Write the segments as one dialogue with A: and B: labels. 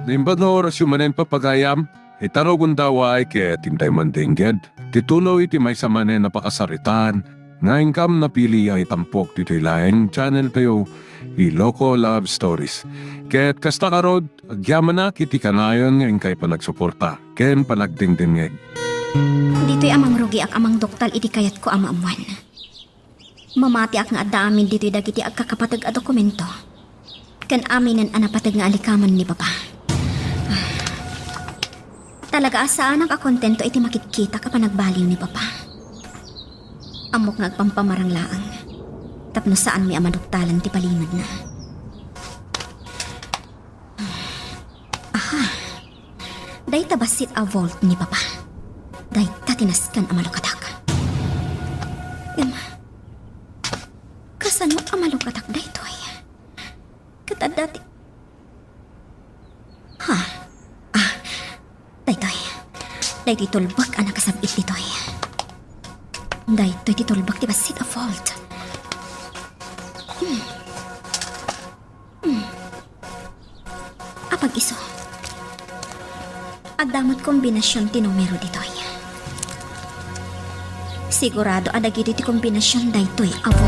A: Nimbano orasyon manen papagayam, itarogon daw ay kaya tintay mandingged. Tituloy iti may samanen napakasaritan, nga ingkam napili ay tampok dito ilaeng channel kayo, Iloko Love Stories. Kaya't kasta karod, agyaman na kiti kanayon nga ingkay panagsuporta, ken panagdingdingeg.
B: Dito'y amang rugi ak amang doktal iti kayat ko amaamuan. Mamati ak nga adda amin dito'y dagiti agkakapatag a dokumento. Kan aminen anapatag nga alikaman ni Papa. Talaga asaan ang kakontento iti makikita ka pa nagbaliw ni Papa. Amok nga agpampamarang laang. Tapno saan mi amadoktalan ti palimad na. Aha. Day tabasit a vault ni Papa. Day tatinaskan amalukatak. Kasano amalukatak day to'y? Katadati. Ha? Day to'y. Day titulbak ang nakasabit ni to'y. Day to'y titulbak di basit a vault. Apag iso. Adamot kombinasyon ti numero dito'y. Sigurado adagiti ti kombinasyon daytoy abo.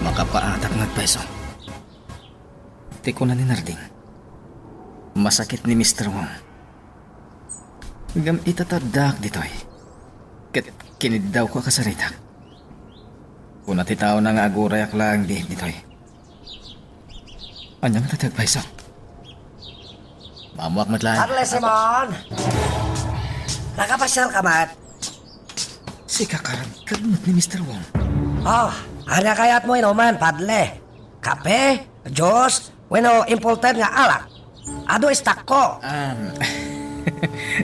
C: Makapaatak ng peso. Di ko na ni Narding. Masakit ni Mr. Wong. Gam itatadak dito'y. Kinidaw ko kasaritak. Kuna ti tao na nga aguray aklang di dito'y. Anyang tatagpaiso. Mamuak matlahan.
D: Carle Simon! Nakapasyal ka, Mat?
C: Si kakarag ni Mr. Wong.
D: Oh, anya kayat mo inuman, padle. Kape, Diyos, bueno, imported nga alak. Ado istak ko.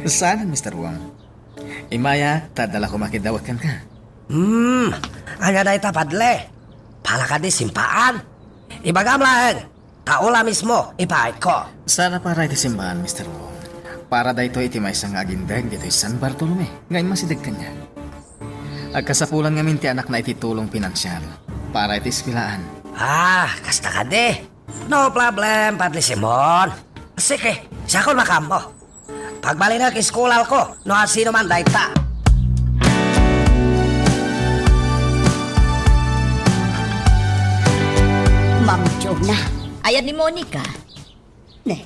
C: Saan Mr. Wong? Imaya, tadala ko makidawat ka.
D: Anya dahi ta, padle. Pala ka di simpaan. Ibagam lang, taula mismo, ipahit ko.
C: Sana para iti simbahan, Mr. Wong. Para dahito iti may isang agindag dito San Bartolome. Ngayon masidag ka niya. Agkasapulan nga minti anak na iti tulong pinansyal. Para iti espilaan.
D: Kasta ka di. No problem, Padre Simon. Sige, siya ko makambo. Pagbalik na kiskulal ko, no sino man dahi ta.
B: Ma'am Jonah, ayan ni Monica. Ne,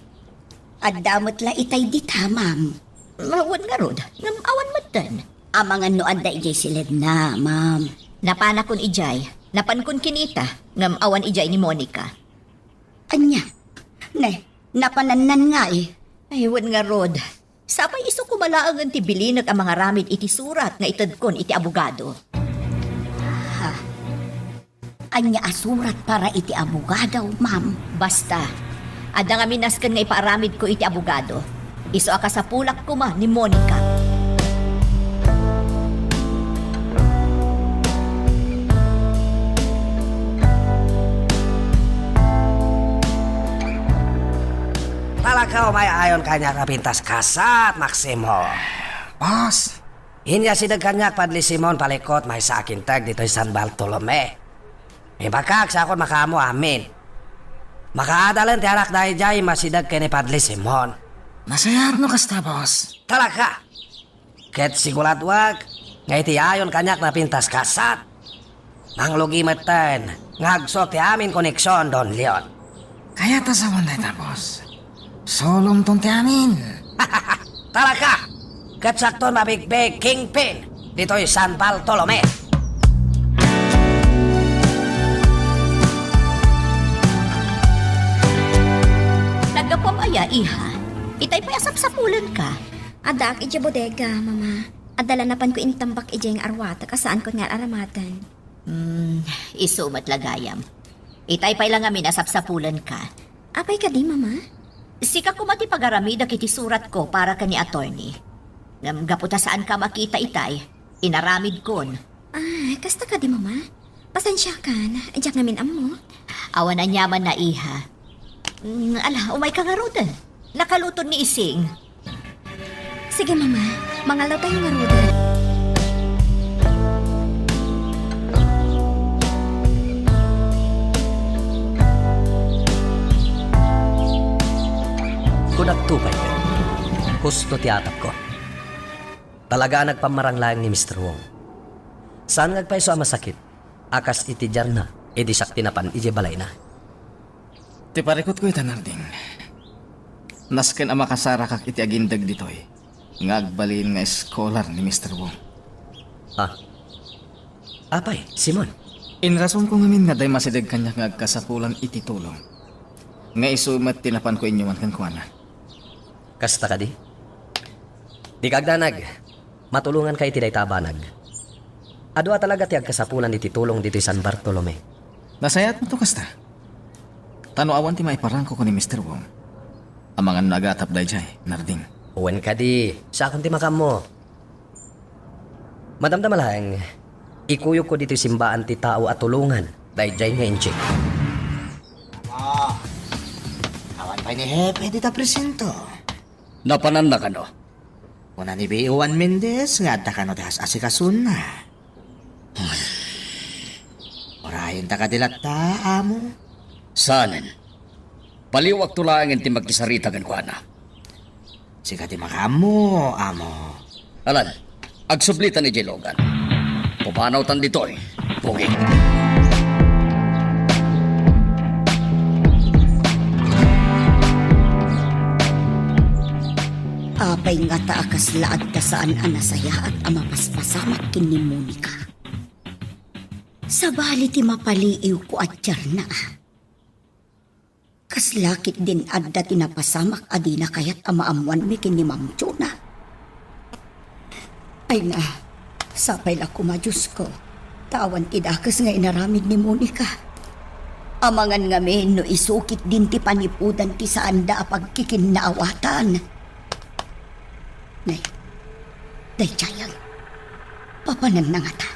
B: adamot la itay dita, ma'am. Mawan nga rod, ngam awan matan. Amang ano anda ijay silid na, ma'am. Napanakon ijay, napankon kinita, ngam awan ijay ni Monica. Anya? Ne, napananan nga eh. Aywan nga rod. Sapay iso kumalaangan ti bilinag ang mga ramid iti surat nga itadkon iti abogado. Anya asurat para iti abogado, ma'am. Basta, ada nga minaskan nga ipaaramid ko iti abogado. Iso aka sa pulak ko ma ni Monica.
D: Talakaw may ayon kanya kapintas kasat, Maximo.
C: Boss!
D: Inya sidag kanyak, Padre Simon, palikot may sa akin tag dito San Bartolome. May bakak sa akon makamo amin. Makaadalan ti anak dahi jay masidag kay ni Padre Simon.
C: Masayat no kasta, boss.
D: Talaka. Ket siguladwag, nga iti ayon kanyak na pintas kasat. Nang lugi matan, ngagso ti amin koneksyon Don Leon.
C: Kaya ta sa wanda ita, boss. Solom ton ti amin.
D: Talaka. Ket sakton mabigbig kingpin dito'y San Bartolome.
B: Nagapamaya, iha. Itay pa asap-sapulan ka. Adak ija bodega, mama. Adalanapan ko intambak ija yung arwata kasaan ko nga aramatan. Isumat lagayam. Itay pa lang amin asap-sapulan ka. Apay ka di, mama? Sika ko mati pagaramid iti surat ko para ka ni attorney. Gaputa saan ka makita itay, inaramid kon. Kasta ka di, mama? Pasensya ka na, adyak namin amo. Awan na nyaman na iha. Umay ka nga rodan. Nakaluton ni Ising. Sige, mama. Mga latay nga rudan.
D: Kung nagtupay ka, husto tiyatap ko. Talaga nagpamarang lang ni Mr. Wong. Saan nagpaiso ang masakit? Akas iti dyan na, edi sakti na pan, ije balay na.
C: Ti parikot ko ita narding. Nasken ang makasara kak iti agindag ditoy. Nga agbalin nga scholar ni Mr. Wong.
D: Ah, apay, Simon.
C: Inrason ko ngamin nga day masidag kanya nga agkasapulan iti tulong. Nga isumat tinapan ko inyo man kan kuana.
D: Kasta ka di? Di kagdanag, matulungan kay ti day tabanag. Adwa talaga ti agkasapulan iti tulong dito San Bartolome.
C: Nasayat mo to kasta. Tanoawan ti maiparangko ko ni Mr. Wong. Ang mga nagatap day jay, narding.
D: Uwan ka di, sa akong ti makam mo. Madamdam lang, ikuyog ko dito simbaan ti tao at tulungan, day jay nga inchik.
E: Awan pa ni Hepe di ta presento.
F: Napanan na ka no?
E: Una ni Juan Mendez nga adda ka no dehas asikasun na. Orahin ta kadilat ta, amo.
F: Sanen. Paliwag tulangin ti magkisarita kan kuana.
E: Siga ti makamo, amo.
F: Alan, agsublitan ni Logan. Pumanaw tan ditoy. Pugi.
G: Apay nga taakas laad ka saan anasaya at amapaspasamat kin ni Monica. Sabali ti mapaliiw ko at na. Kaslakit din adda tinapasamak adina kayat amaamuan mi kin ni Ma'am Chona. Ay na, sapay la kumadyos ko. Tawan tidakas nga inaramid ni Monica. Amangan nga men no isukit din ti panipudan ti saanda pagkikinnaawatan. Nay, day chayang. Papanan na nga ta.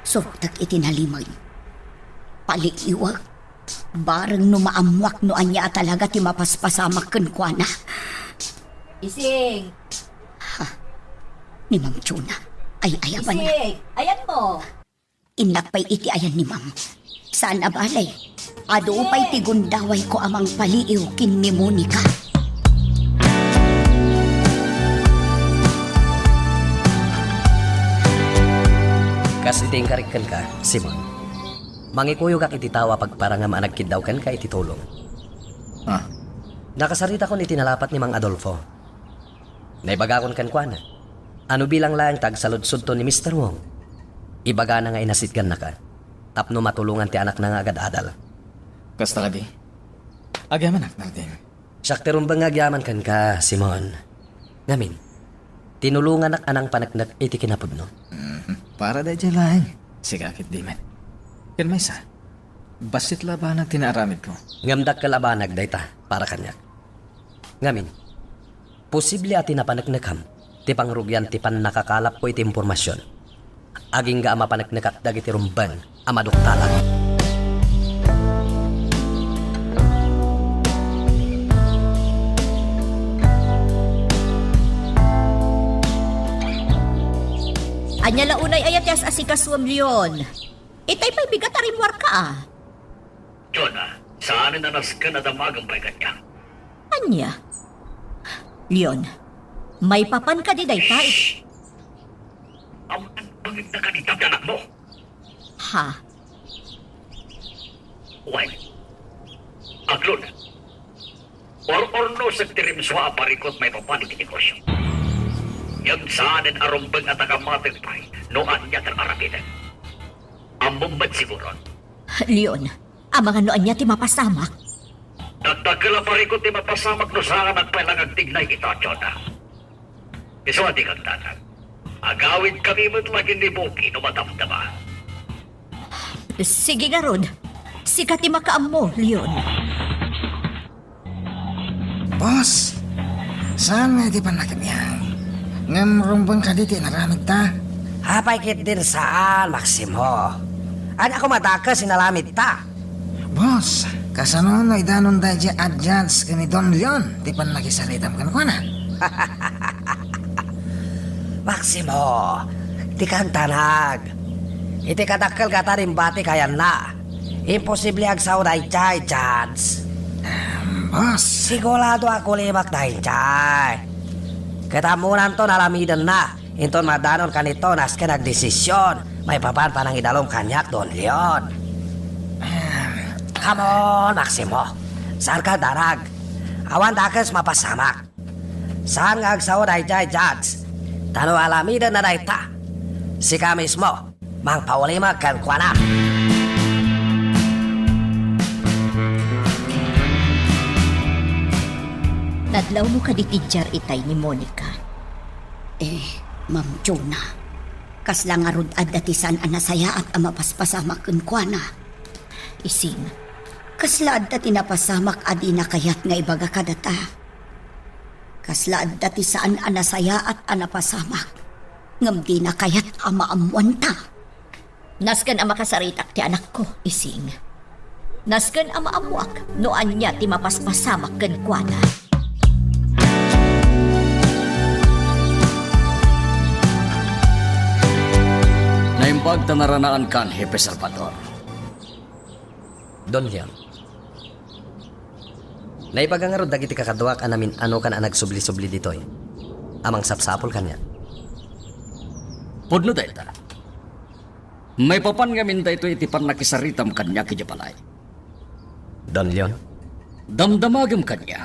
G: Surutak itinalimay. Paliiwag. Barang no maamwak no anya talaga ti mapaspasamak ken kuana.
B: Ising!
G: Ni Ma'am Chona. Ay ayaban na.
B: Ising! Ayan mo!
G: Inakpay iti ayan ni Ma'am. Saan abalay? Ado pa'y tigundaway ko amang paliiw kin ni Monica.
D: Kas iti ingkarikkan ka, Simon. Mangikuyog ak iti tawa pagpara nga maanagkidaw kan ka iti tulong.
C: Ah,
D: Nakasarita ko ni tinalapat ni Mang Adolfo. Naibagakon kan kuana. Ano bilang lang tagsaludsud to ni Mr. Wong. Ibaga na nga inasitgan na ka. Tapno matulungan ti anak na nga agad adal.
C: kasta ka di. Agyaman ak, narding.
D: Sakterong bang agyaman kan ka, Simon. Ngamin, tinulungan ak anang panagnak iti kinapudno.
C: Para day jay lang. Siga akit di man. Yan may sa. Basit labanag tinaaramid ko.
D: Ngamdak kalabanag dayta para kanyak. Ngamin, posible ati na panagnagham, ti pangrugyan ti pan nakakalap ko iti impormasyon. Aging ga ama panagnakat dagiti rumban, amaduktalan.
B: Anya la unay ayat yas asikaswam Leon. Itay pa'y bigat arimwar ka ah.
F: Jonah, saan na naskan at amagang pay kanya?
B: Anya? Leon, may papan ka di day tayo.
F: Ang pangit na kanitap na anak mo.
B: Ha?
F: Why? Aglon. Or no sa tirim suha parikot may papalit ni negosyo. Yung saanin arumbang at akamatag pay, noan niya tararabinan. Ang bumbad siguro.
B: Leon, ang mga noan niya ti mapasamak.
F: Nagtagkala parikot ni mapasamak no saan at pailangang tignay kita, Jonah. Iswati kang tanang. Agawid kami mo't lagi ni Boki no matamdama.
B: Sige nga Rod, sikat ti makaam mo, Leon.
E: Boss, saan nga di pa nakimiyang? Ngam rumbang ka di naramid ta.
D: Hapay kit din saan, Maximo? Ano ako matakas sinalamit ta?
E: Boss, kasano no idanon da dya adjans kani Don Leon. Di pa nakisaritam kan ko na.
D: Maximo, iti kan tanag. Iti kadakkel kata rimbati kayan na. Imposible agsaw na ichay, chance.
E: Boss,
D: Sigurado ako limak na ichay. Katamunan to nalamidan na. Inton madanon kanito naske nagdesisyon. May papan pa ng idalong kanyak Don Leon. Come on, Maximo. Saan ka darag? Awan dakes mapasamak. Saan nga agsaw na ichay, chance? Tano alamidan na daita. Sika mismo. Mang paulima kan kuana.
B: Nadlaw mo ka ditidjar itay ni Monica.
G: Ma'am Jonah, kasla nga rod adatisan ang nasaya at ang mapaspasamak kunkwana.
B: Ising,
G: Kasla adda tinapasamak adi na kayat nga ibaga kadata. Kasla adda ti saan ang nasaya at ang napasamak. Ngam di na kayat ang maamuanta.
B: nasken ang makasaritak ti anak ko, ising. Nasken ang maamuak, noan niya ti mapaspasamak ken kuana.
H: Naimbag tanaranaan kan, Hepe Salvador.
D: Don Leon. Naipagangarod dagiti kakaduak anamin ano kan ang nagsubli-subli ditoy. Amang sapsapol kanya.
H: Pudno dayta. May papan nga minta ito itipan nakisaritam kanya ki Jabalay.
D: Don Leon.
H: Damdamagam kanya.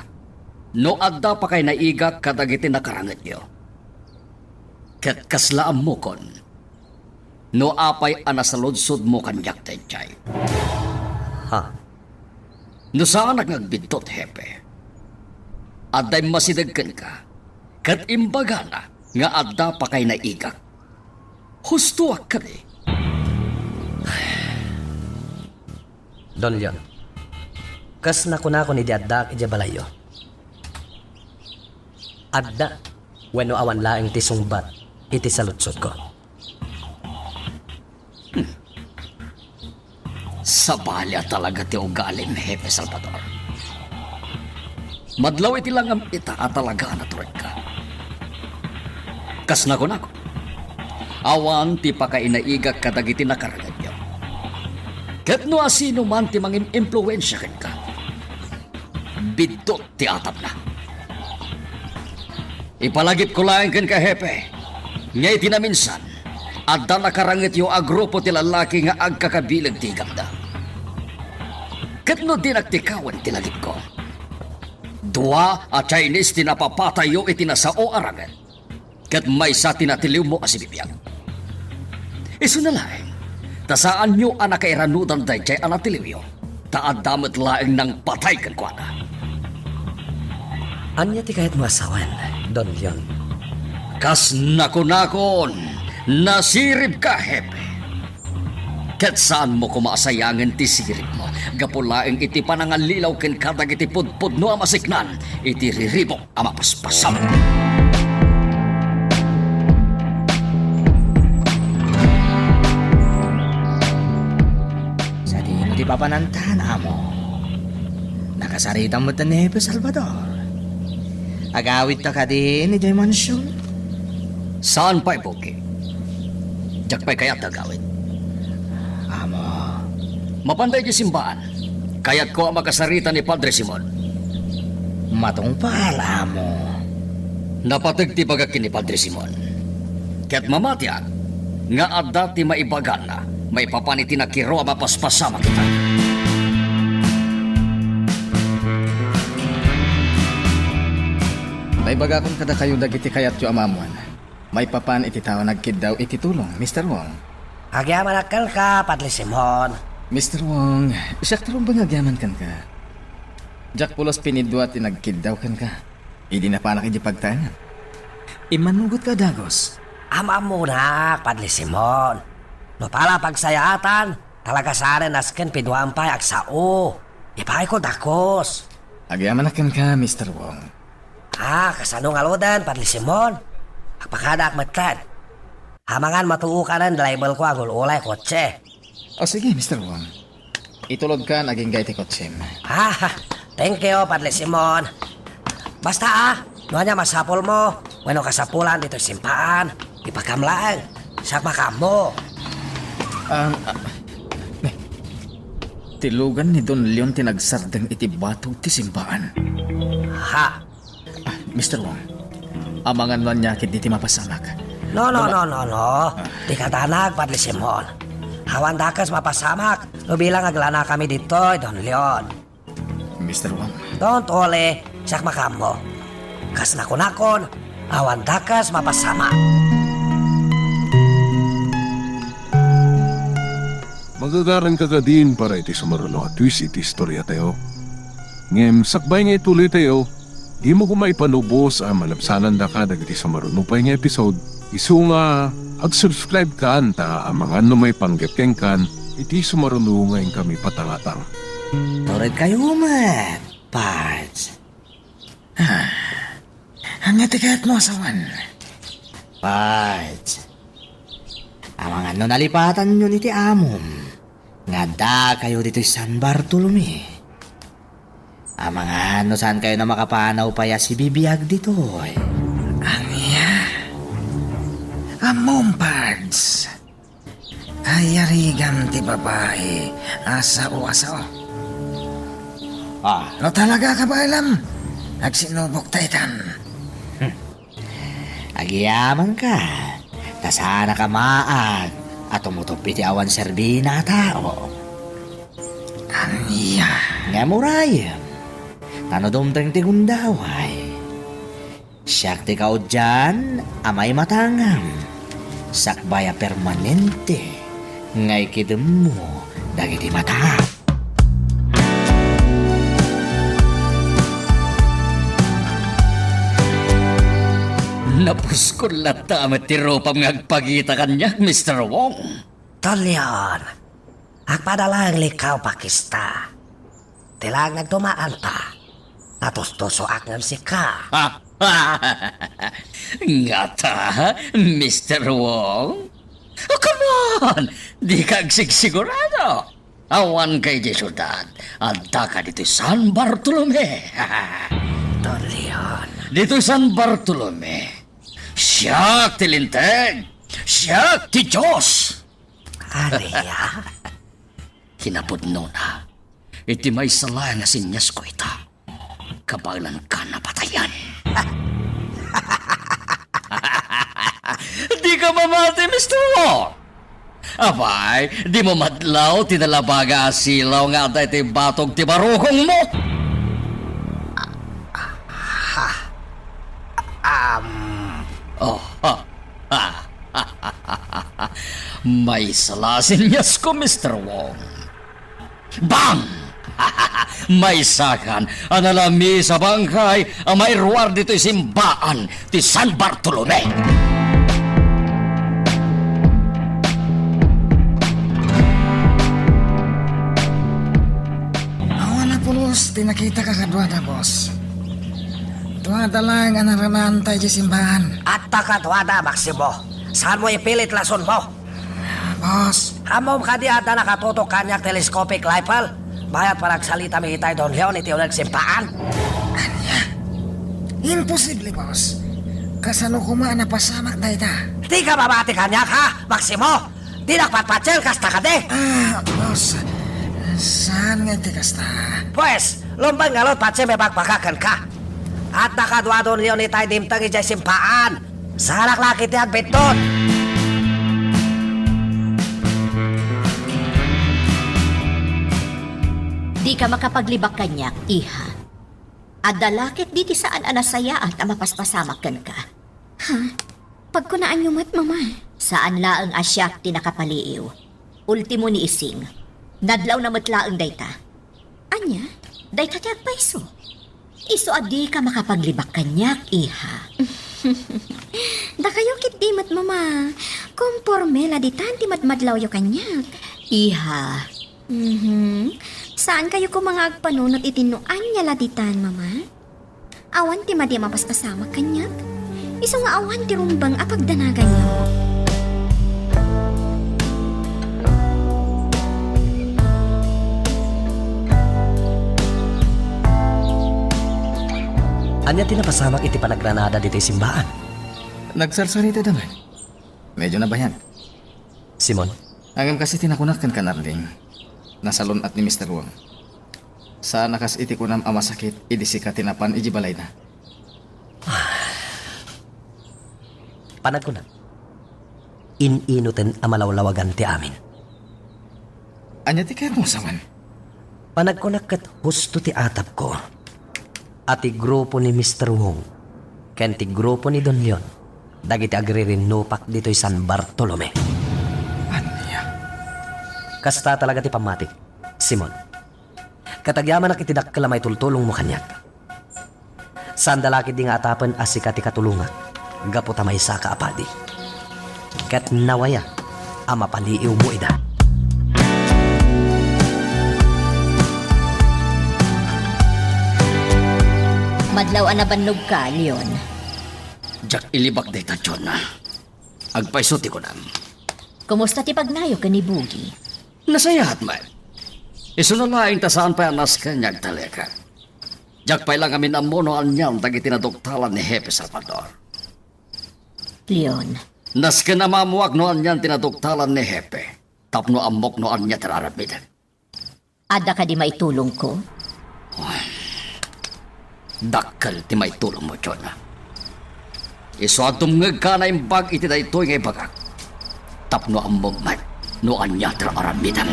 H: No adda pa kay naigak kadagiti nakarangat niyo. Ket kaslaam mo kon. No apay anasalodsod mo kanyak tenchay.
D: Ha?
H: No saan nagbidtot, Hepe? Adday masidagkan ka. Kat imbaga na nga adda pa kay naigak. Husto ka ni.
D: Don Leon. Kas nakunako ni Diaddak iti balayo. Adda, weno awan laing ti sungbat, iti salutsod ko.
H: Sa balya talaga ti ugaling ni Hepe Salvador. Madlaw iti lang ang ita at talaga naturin ka. Kas nako. Awan ti pakainaigak kadagiti nakaragan niyo. Ket no asino man ti mangim impluensya ken ka. Bidot ti atap na. Ipalagip ko lang ken ka Hepe. Nga iti na minsan, adda nakarangit yung agrupo ti lalaki nga agkakabilag ti ganda. Ket no di nagtikawan ti lagip ko. Dua a Chinese ti napapatayo iti nasao arangan. Ket may sa tinatiliw mo asibibiyag. Isu na laeng, tasaan nyo ang nakairanudan day jay anatiliw taadamat laeng ng patay kan kwa na.
D: Anya ti kahit masawan, Don Leon.
H: Kas nakon, nasirib ka, Hepe. Ket saan mo kumasayangan ti sirib mo? Gapulaeng iti panangalilaw ken kadag iti pudpud no amasiknan, iti riribok amapaspasam.
E: sa di mo di papanantahan, amo. Nakasaritan mo ta ni Hepe Salvador. Agawit ta ka din ni Joy Mansyon.
H: Saan pa'y Pogi? Diyak pa'y kayat agawit.
E: Amo,
H: Mapanday di simbahan, kayat ko ang makasarita ni Padre Simon.
E: matungpal, amo.
H: Napatagti bagak ni Padre Simon. Kaya't mamatya, nga adda ti maibagan na, may papaniti na kiro ang mapaspasama kita.
C: May baga kung kada kayo dagiti kayat yu amamuan. May papan iti tao nagkid daw iti tulong, Mr. Wong.
D: Agyaman akal ka, Padre Simon.
C: Mr. Wong, siyak tarong bang agyaman kan ka? Jack pulos pinidwa ti nagkid daw kan ka. Idi na panak iti pagtayan. Imanugot ka, Dagos.
D: Ama muna, Padre Simon. No pala pagsayatan, talaga sana nasken pinuampay agsao. Ipay ko dakos.
C: Agyaman kan ka, Mr. Wong.
D: Kasano nga lodan, Padre Simon? Agpakada akmatkan. Hamangan matuukanan, label ko ang ululay kotse.
C: O sige, Mr. Wong. Itulog ka, naging gay ti kotsem.
D: Thank you, Padre Simon. Basta no niya masapol mo. Wano kasapulan dito simpaan. Ipakamlaan. Siya makamo.
C: Tilugan ni Don Leon tinagsardeng iti batog ti simbaan.
D: Ha?
C: Mr. Wong, amangan man niya kit iti mapasamak.
D: No. Di ka tanag, Padre Simon. Hawan dakas mapasamak. No bilang aglana kami dito, Don Leon.
C: Mr. Wong,
D: Don't ole, siya makamo. Kas nakon, awan dakas mapasamak.
A: Magagaran ka ka din para iti sumaruno at twist iti istorya tayo. Ngem, sakbay nga ituloy tayo, di mo kumay panubos ang malapsanan da ka dagiti sumaruno pa nga episode. Isu nga, ag-subscribe ka ta ang mga may panggapkeng kan, iti sumaruno ngayon kami patangatang.
D: Turid kayo umat, Pads.
E: Ang etiket mo, asawan.
I: Pards, ang mga nalipatan nyo ni ti Amom, nga da kayo dito San Bartolome. Ang mga saan kayo na makapanaw pa ya si bibiyag dito.
E: Among pards. Ayarigan ti babae. Asa o asa o. No talaga ka ba alam? Nagsinubok taitan.
I: Agiyaman ka, tasana ka maag, at tumutupi ti awan serbina tao.
E: Aniya.
I: Nga murayam, tanodumteng ti gundaway. Siyak ti kao dyan, amay matangam. Sakbaya permanente, ngay kidem mo, dagiti mata. Napuskol na tamat ti ropam ngagpagita kanya, Mr. Wong.
D: Don Leon, agpadala ang likaw pakista. Tilang nagdumaan pa. Natustuso akngam si ka.
I: Nga ta, Mr. Wong? Oh, come on! Di ka sigurado. Awan kay di syudad. Adda ka dito San Bartolome.
D: Don Leon.
I: Dito San Bartolome. Siyak ti linteg. Siyak ti Diyos.
D: Aniya?
I: Hinapudno na. Iti may sala nga sinyas ko ita. Kabalan ka napatayan. Di ka mamati, Mr. Wong. Abay, di mo madlaw, tinalabaga asilaw nga da iti batog ti barukong mo. Oh, may salasinyas ko, Mr. Wong. Bang! May sakan, analami sa bangkay, ang may ruwar dito simbaan ti San Bartolome.
E: Awan na pulos, tinakita ka kadwada, boss. Duwada lang ang naramantay di simbahan.
D: At takatwada, Maximo. Saan mo ipilit lason mo?
E: Boss,
D: Amom ka di ata nakatutok kanyak telescopic rifle. Bayat pa nagsalita mi itay Don Leon iti ulag simpaan.
E: imposible, boss. Kasano kuma napasamak na ita.
D: Di ka babati kanyak ha, Maximo. Di nakpatpatsel kasta ka de.
E: Boss. Saan nga iti kasta?
D: Pues, lumbang ngalot patse may pagpakakan ka. At nakadwa Don Leon itay dimtang ijay simpaan. Sarak lakit yan beton.
G: Di ka makapaglibak kanyak, iha. Adalakit di ti saan anasayaan ta mapaspasamakan ka.
B: Pagkunaan yung mat, mama.
G: Saan laang asyak ti nakapaliiw. Ultimo ni ising. Nadlaw na matlaang dayta.
B: Anya?
G: Dayta ti agpaiso. Iso adi ka makapaglibak kanyak, iha.
B: Da kayo kit di mat, mama. Komporme la di tanti matmadlaw yo kanyak.
G: Iha.
B: Saan kayo ko mga agpanunot itinuan niya laditan, mama? Awan ti madi mapaspasama kanyak. Iso nga awan ti rumbang apagdanagan niyo.
D: Anya tinapasamak iti panagranada dito simbahan.
C: Nagsarsarita naman. Medyo nabayag.
D: Simon,
C: Agam kasi tinakunakan ka Narding. Nasalon at ni Mr. Wong. Sa nakas iti kunam ama sakit, idisi ka tinapan ijibalay na.
D: panag ko na. Ininutin ang malawlawagan ti amin.
C: Anya ti kaya mo saman?
D: Panag ko na kat husto ti atap ko. At ti grupo ni Mr. Wong, ken ti grupo ni Don Leon, dagiti agririnupak dito'y San Bartolome.
C: Anya?
D: Kasta talaga ti pamatik, Simon. Katagyaman na kitidakkel may tultulong mo kanyak. Sandalakit di nga atapan asika ti katulunga, gaputa may saka apadi. Kat nawaya, ama paliiw mo ida.
G: Madlaw na bannog ka, Leon.
H: Jak ilibak day tadyon na. Agpaisuti ko na.
G: Kumusta ti pagnayo ka ni Bugi?
H: Nasayahat man. Isunalaing tasaan pa anas kanyag taleka. Jak pa ilang amin amono anyam tagi tinadoktalan ni Hepe Salvador.
G: Leon,
H: Nas ka na mamuwag no anyan tinadoktalan ni Hepe. Tapno amok no anya tararabidan.
G: ada ka di maitulong ko?
H: Dakkel ti may tulong mo dyan na. Iso atum ka na imbag iti da ito ngay bagak. Tapno amok man no anya tararabidan.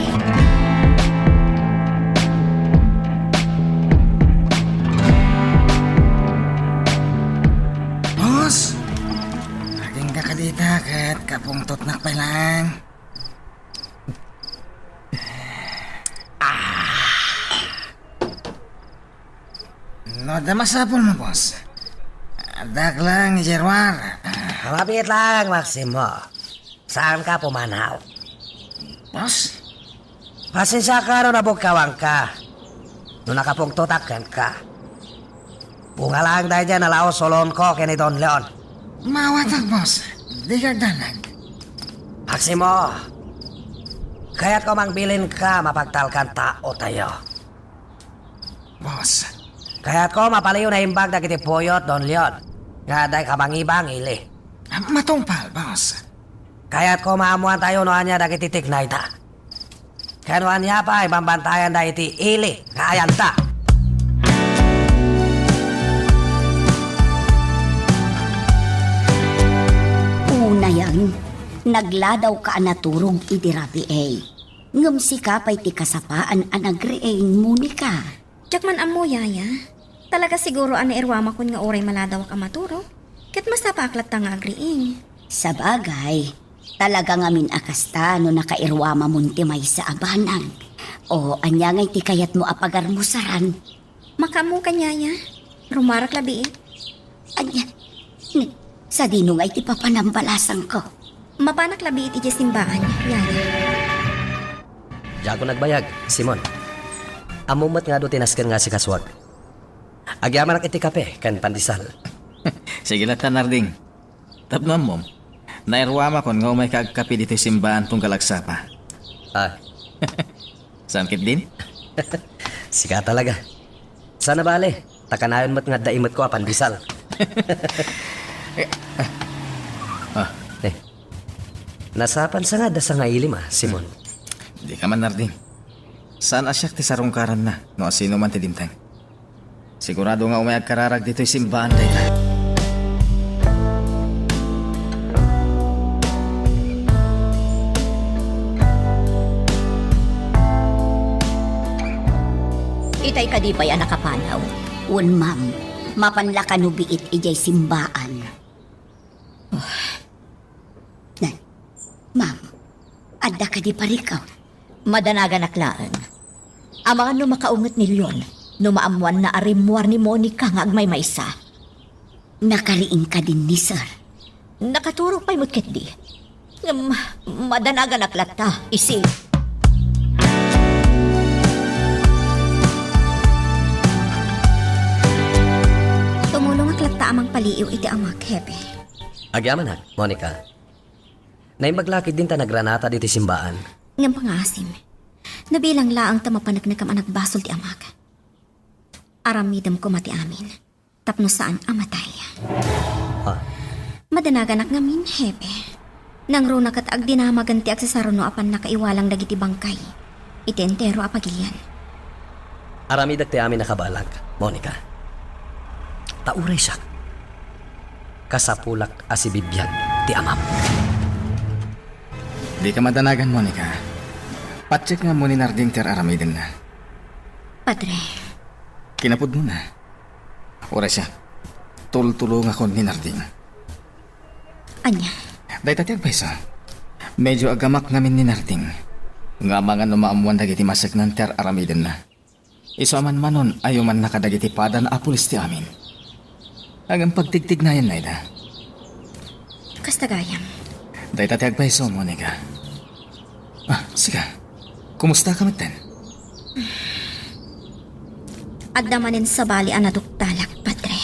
E: Boss! Aging ka dita kat kapungtot na pa lang. No, damasapol mo, boss. Adak lang, Jerwar.
D: Mabit lang, Maximo. Saan ka pumanaw?
E: Boss?
D: Pasensya ka no nabugkawang ka. No nakapungtotakan ka. Bunga lang dahil dyan nalao solon ko kini Don Leon.
E: Mawatag, boss. Di ka danag.
D: Maximo, kaya't ko mangbilin ka mapagtalkan tao tayo.
E: Boss.
D: Kaya't ko mapaliw na imbag na kiti Puyot, Don Leon. Nga day kabangibang ili.
E: Matungpal, boss.
D: Kaya't ko maamuan tayo noan niya na kiti Tignayta. Kaya noan niya pa ibambantayan na iti ili nga ayanta.
G: Una yan, nagladaw ka naturong iti rabi Ngam si kapay ti kasapaan ang nagreeng muni ka.
B: Jakman amo, yaya. Talaga siguro ang nairwama kun nga oray maladaw ka maturo. Kat mas napaklat ta nga agriing.
G: Sa bagay, talaga ngamin akasta no nakairwama munti may sa abanang. O anya ngay ti kayat mo apagarmusaran.
B: Makamu ka, yaya. Rumarak labi.
G: Anya, sa dino ngay ti papanambalasan ko.
B: Mapanak labi iti simbahan, yaya.
D: Diyan ko nagbayag, Simon. Amumat nga do tinaskan nga si Kaswag. Agyaman ak iti kape, kan pandisal.
C: Sige na Narding. Tapno mo. Nairwama kon nga may kagkapi dito simbahan tong galagsapa.
D: Ah,
C: Saan kit din?
D: sika talaga. Sana bale, takanayon mat nga daimot ko pandisal. Nasapan sa nga da sa nga ilim Simon.
C: Di ka man Narding. Saan asyak ti sarungkaran na no asino man ti dimtang. Sigurado nga umayag kararag dito'y simbahan tayo.
G: Itay ka di pa'y nakapanaw. Un ma'am, mapanlaka no biit ijay simbaan. Ma'am, adda ka di parikaw. Madanagan aklaan. Ang mga no makaungot ni Leon, no maamuan na arimuar ni Monica nga agmay maysa. Nakaliing ka din ni sir. Nakaturok pa'y mutket di. Madanagan aklata, isi.
B: Tumulong aklat ta amang paliiw iti amak, hepe.
D: Agyaman ha, Monica. Naimaglakid din ta nagranata dito simbaan.
B: Ngam pangasim. Nabilang laang tamapanag na kamanak basol ti amak. Aramidam ko mati amin. Tapno saan amatay.
D: Ha?
B: Madanagan nga min, hepe. Nang ro nakatag dinamaganti ag sa saruno apan nakaiwalang dagiti bangkay. Iti entero apagilyan.
D: Aramidag ti amin nakabalag, Monica. Tauray siya. Kasapulak asibibiyag ti amam.
C: Di ka madanagan, Monica. Pacheck nga mo ni Narding ter aramidin na.
B: Padre,
C: Kinapod mo na. Ora siya. Tultulong ako ni Narding.
B: anya,
C: Dahil tati agpesa. Medyo agamak namin ni Narding. Nga mga numaamuan dagiti masak ng ter aramidin na. Iso man manon ayaw man nakadagiti pada na apulis ti amin. Hanggang pagtigtig na yan, Naida.
B: kastagayam.
C: Dahil tati agpesa, Monica. Sige. Kumusta ka matan?
B: At damanin sa bali ang naduktalak, padre.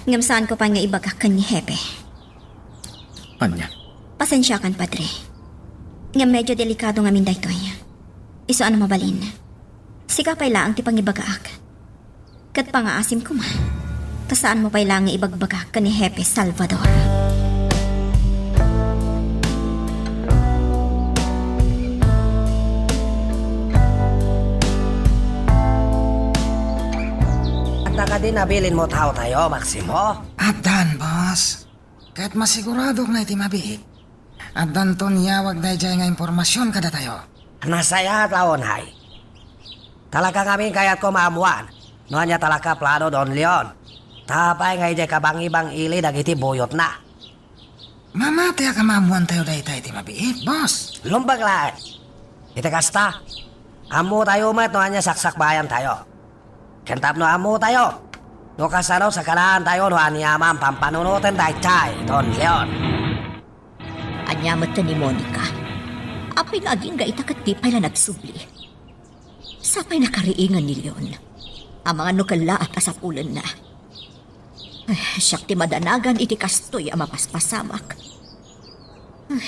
B: Ngam saan ko pa nga ibagakan ni Hepe.
C: Anya?
B: Pasensya kan, padre. Ngam medyo delikado nga min daytoy. Iso ano mabalin. Sika pala ang tipang ibagaak. Kat pangaasim ko ma. Kasaan mo pala nga ibagbagak ka ni Hepe Salvador.
D: At nakadin nabilin mo tao tayo, Maximo.
E: Adan, boss. Kahit masigurado na iti mabihit. Adan to niyawag dahil dyan nga impormasyon kada tayo.
D: Nasaya taon, hay. Talaga kami kaya't kumamuan. Noon niya talaga plano Don Leon. Tapay nga iti kabang-ibang ili dagiti buyot na.
E: Mamati ka mamuan tayo dahil tayo iti mabihit, boss.
D: Lumbag lahat. Iti kasta. Amu tayo met noon niya saksak bayan tayo. Kentap no amu tayo. No kasano sa kanaan tayo no anyaman pampanunutin tayo chay, Don Leon.
G: Anyamat ni Monica. Apay naging ga itakatipay na nagsubli. Sapay nakariingan ni Leon. Ang mga nukala at asapulan na. Siyak ti madanagan iti kastoy ang mapaspasamak.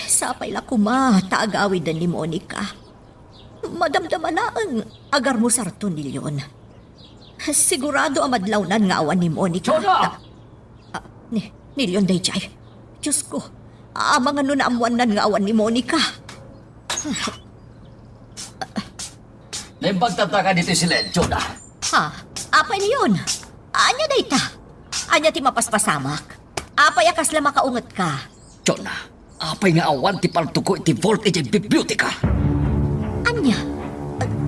G: Sapay la kuma taagawid ni Monica. Madamdaman na ang agar mo sarto ni Leon. Sigurado ang madlawnan nga awan ni Monica.
H: Joda!
G: Ni Leon Dayjay. Diyos ko, ang mga nunaamuanan nga awan ni Monica.
H: Naimbagtataka dito sila, Joda.
G: Ha? Apay niyon? Anya dayta? Anya ti mapaspasamak? Apay akas la makaungat ka?
H: Joda, apay nga awan ti paltuko iti vault iti bibliotika.
G: Anya?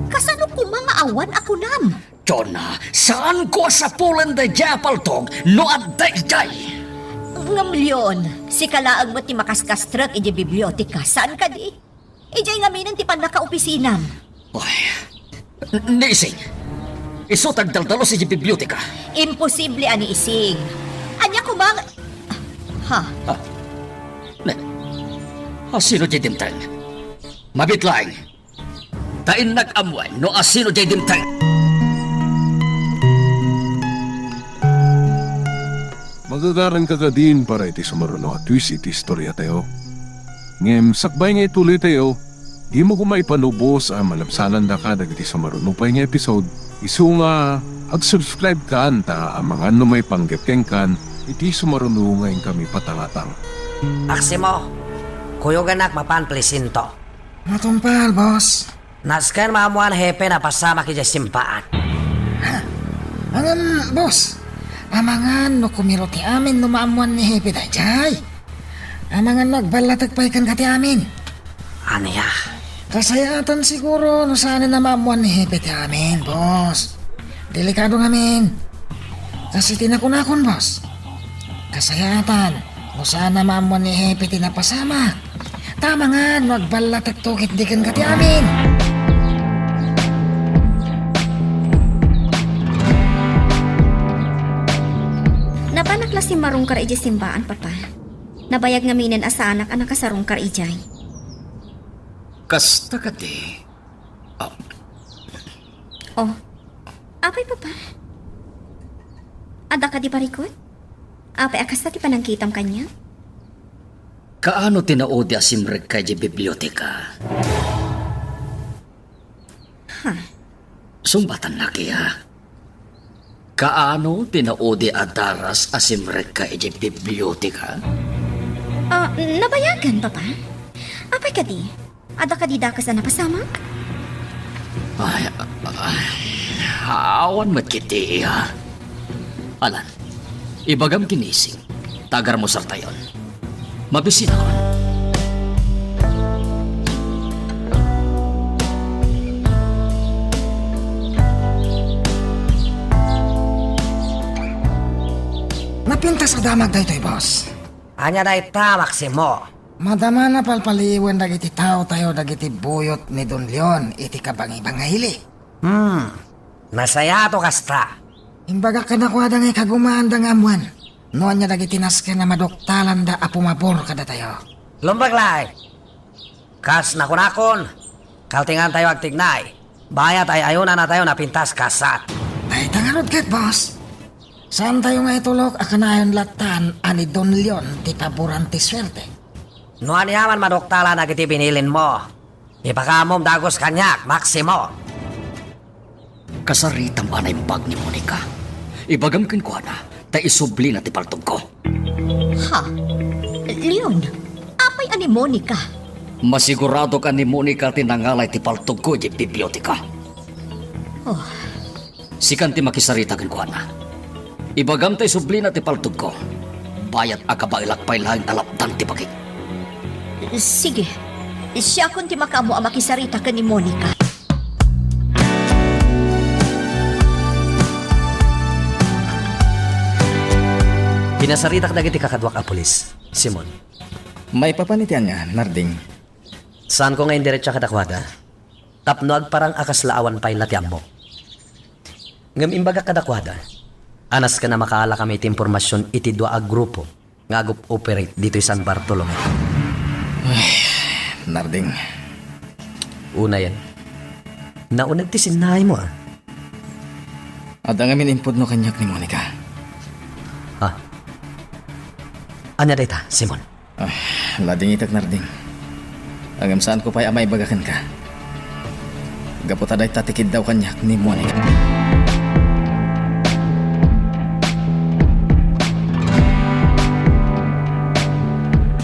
G: Kasano ko mga awan ako nam?
H: Joda, saan ko sa pulan da japaltog no adday?
G: Ngam Leon, si kalaag mo ti makaskastrak iti bibliotika. Saan ka di? Ijay ngaminan ti panaka-opisinam.
H: Ay, nising. Iso tagdaldalos iti bibliotika.
G: Imposible ani ising. Anya ko bang... Ha?
H: Asino jay dimtang? Mabitlaing. Tain nag-amuan no asino jay dimtang.
A: Magagaran ka ka din para iti sumaruno at twist iti istorya tayo. Ngem, sakbay nga ituloy tayo, di mo kumaipanubos ang malabsalan da ka dagiti sumaruno pa nga episode. Isu nga, ag-subscribe ka ta ang mga may panggapkeng kan, iti sumaruno ngayon kami patangatang.
D: Maximo, kuyuganak mapanplisin to.
E: Matumpal, boss.
D: Nasken maamuan hepe na pasama ki simpaan.
E: Angan, boss. Amangan no kumiro ti amin no maamuan ni Hepe dayjay. Amangan nagbalatagpay kan kati amin.
D: Aniya?
E: Kasayatan siguro no sana na maamuan ni Hepe ti amin, boss. Delikado ngamin. Kasi tinakon-akon, boss. Kasayatan no sana maamuan ni Hepe ti napasama. Tama nga, nagbalatagtukit di kan kati amin.
B: Napanakla si marungkar iji simbaan, papa. Nabayag nga minen asa anak ang nakasarungkar ijay.
H: Kasta ka di.
B: Oh, apay papa? Ada ka di parikot? Apay akas na ti panangkitam kanya?
H: Kaano tinaudi asimreg kay di bibliotika? Sumbatan na kaya. Kaano tinaudi adaras asimrek ka iti bibliotika?
B: Nabayagan, Papa. Apay ka di? Ada ka di dakas na napasamak?
H: Ay, awan matkiti ha. Alan, ibagam kinising. Tagar mo sartayon. Mabisin ako.
E: Napinta sa damag daytoy, boss.
D: Anya day ta, Maximo.
E: Madama na palpaliwan dagiti tao tayo dagiti buyot ni Don Leon iti kabangi-bangahili.
D: Nasaya to kasta.
E: Imbaga ka na kuha dangay kagumaan da ngamuan. Noon niya dagiti naske na madoktalan da apumabor kada tayo.
D: Lumbag lay. Kas nakunakon. Kaltingan tayo agtignay. Bayat ay ayunan na tayo napintas kasat.
E: Ay, tangarod kat, boss. Saan tayo nga itulog akanayon latan ani Don Leon ti paboran ti swerte?
D: Nuan yaman madoktala na kiti binilin mo. Ipakamom dagos kanyak, Maximo.
H: Kasaritam anay bag ni Monica. Ibagam kin ko na, ta isubli na ti paltog ko.
G: Ha? Leon, apay ani Monica?
H: Masigurado ka ni Monica tinangalay ti paltog ko di bibliotika.
G: Oh.
H: Sikan ti makisarita kin ko na. Ibagam ta isubli na ti paltog ko. Bayat akabailakpay lang talapdan ti bagay.
G: Sige, siya kun ti makamo ang makisarita ka ni Monica.
D: Pinasarita ka dagiti kakadwak a pulis, Simon.
C: May papanitian nga, Narding.
D: Saan ko ngayon diretsa kadakwada? Tapnoag parang akaslaawan pa'y latiam mo. Ngam imbaga kadakwada, anas ka na makaala kami iti impormasyon iti dua a grupo nga operate dito San Bartolome.
C: Narding,
D: Una yan. Naunag ti sinay mo
C: at ang amin impod no kanyak ni Monica.
D: Anya data, Simon?
C: Lading itak, Narding. Agam saan ko pa'y amay bagakan ka. Gaputaday tatikid daw kanyak ni Monica.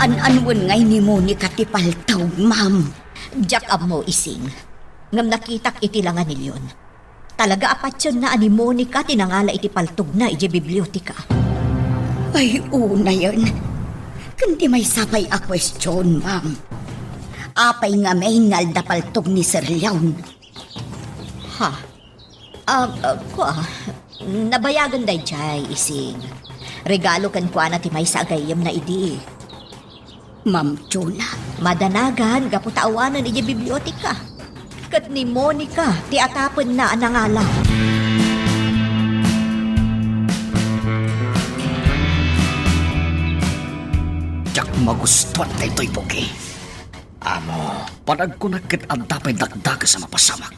G: An-anwan ngay ni Monica ti paltaw, ma'am. Jack up mo ising. Ngam nakitak iti langan ni Leon. Talaga apat yun na ani Monica tinangala iti paltog na iti bibliotika. Ay, una yun. Kundi may sapay a question, ma'am. Apay nga may ngalda paltog ni Sir Leon. Ha? Nabayagan day jay ising. Regalo kan kwa na ti may sagayam na idi. Ma'am Chula, madanagan gaputaawanan iti bibliotika. Kat ni Monica, ti atapan na anangala.
H: Jack magustuhan na ito'y pogi. Amo, panag ko nakit ang dapay dagdag sa mapasamak.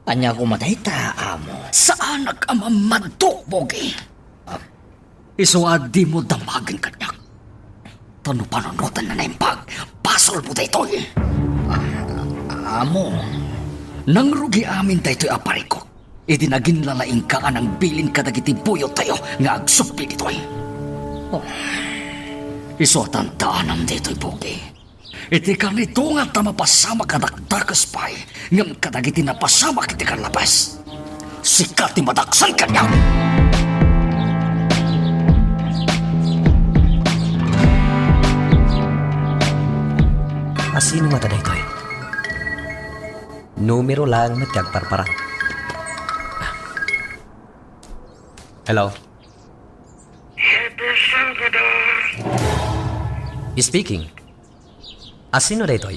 I: Anya ko matay ta, amo.
H: Saan nag-amamadok, pogi? Isuadi mo damagin kanyak. Tano panonotan na naimbag. Pasol mo daytoy.
I: Amo.
H: Nang rugi amin daytoy aparikok. Idinagin lalaing ka anang bilin kadagiti buyo tayo nga agsupli ditoy. Isuatan taanam ditoy pogi. Iti ka nito nga tamapasama kadakdakas pa'y ngam kadagiti napasama kiti kan labas. Sikat ti madaksan kanya.
D: Asino nga taday ito Numero lang matiyagparparang. Hello? Speaking. Asino da ito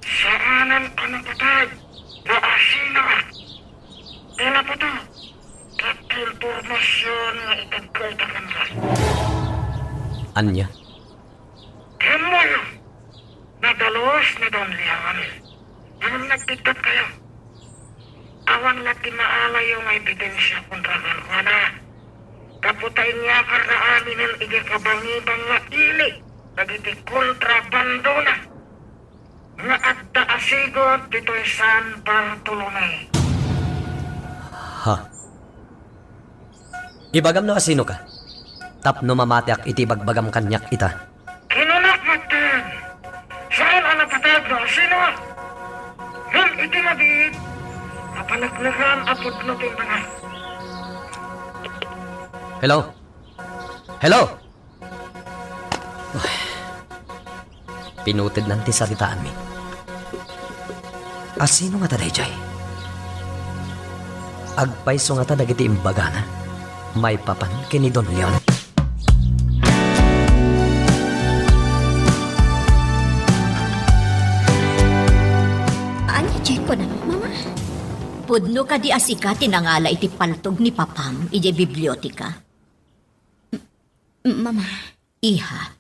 J: Saanan ka napatag na asina. Ina po to. Pati informasyon nga itagkutakan ka.
D: Anya?
J: Kamoy. Nadalos na Don Leon. Ang nagtitot kayo. Awan lati maala yung ebidensya kontra Galwana. Kaputay niya karna amin ang igakabangi-bang nga ili. Nagiti kontrabando na. Nga agda asigot dito'y San Bartolome.
D: Ibagam no asino ka. Tapno mamatiak iti bagbagam kanyak ita.
J: Kinunak matin. Saan ang napatag na sino? Nang iti mabit. Kapalaglagan apod no timbangan.
D: Hello? Hello? Pinutid nanti salitaan mi. Asino nga taday, Jay? Agpaiso nga ta dagiti imbagana. May papan kini Don Leon.
B: Anya, check ko na, mama.
G: Pudno ka di asika tinangala iti paltog ni Papam iti biblioteka.
B: Mama,
G: Iha,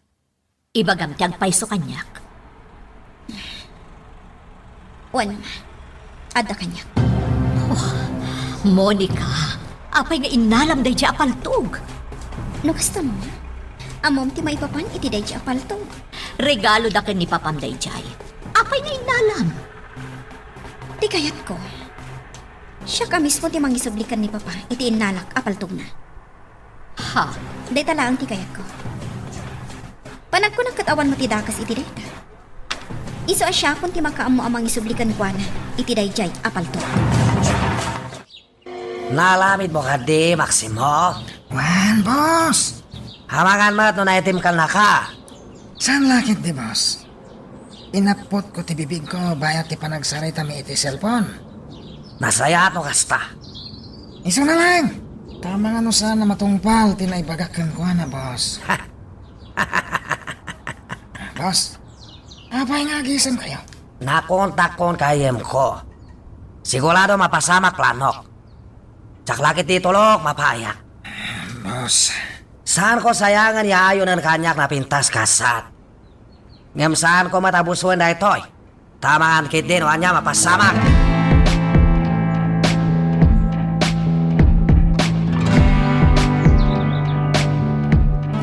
G: ibagam ti agpaiso kanyak.
B: wan, ada kanyak.
G: Monica, apay nga inalam day di apaltog.
B: No kasta mo, amom ti maipapan iti day apaltog.
G: Regalo da ken ni Papam day jay. Apay nga inalam.
B: Di kayat ko. Siya ka mismo ti mangisablikan ni Papa, iti inalak apaltog na.
G: Ha,
B: Day talaang ti kayat ko. Panag ko nagkatawan mo ti dakas iti dayta. Iso asya kung ti makaamo amang isublikan ko na, iti day jay apaltog.
D: Nalamid mo ka di, Maximo.
E: Wan, boss.
D: Hamangan mo't no naitim ka na ka.
E: Saan lakit di, boss? Inapot ko ti bibig ko bayat ti panagsarita mi iti cellphone.
D: Nasaya to kasta.
E: Iso na lang. Tama nga no sana matungpal tinaibagakan ko na, boss. Boss, apay nga gisem kayo.
D: Nakontak kon kayem ko. Sigurado mapasama planok. Tsaklakit titulok, mapaya.
E: Boss,
D: Saan ko sayangan yayon ang kanyak na pintas kasat? Ngam saan ko matabusuan na ito'y? Tamangan kit din o anya mapasamak.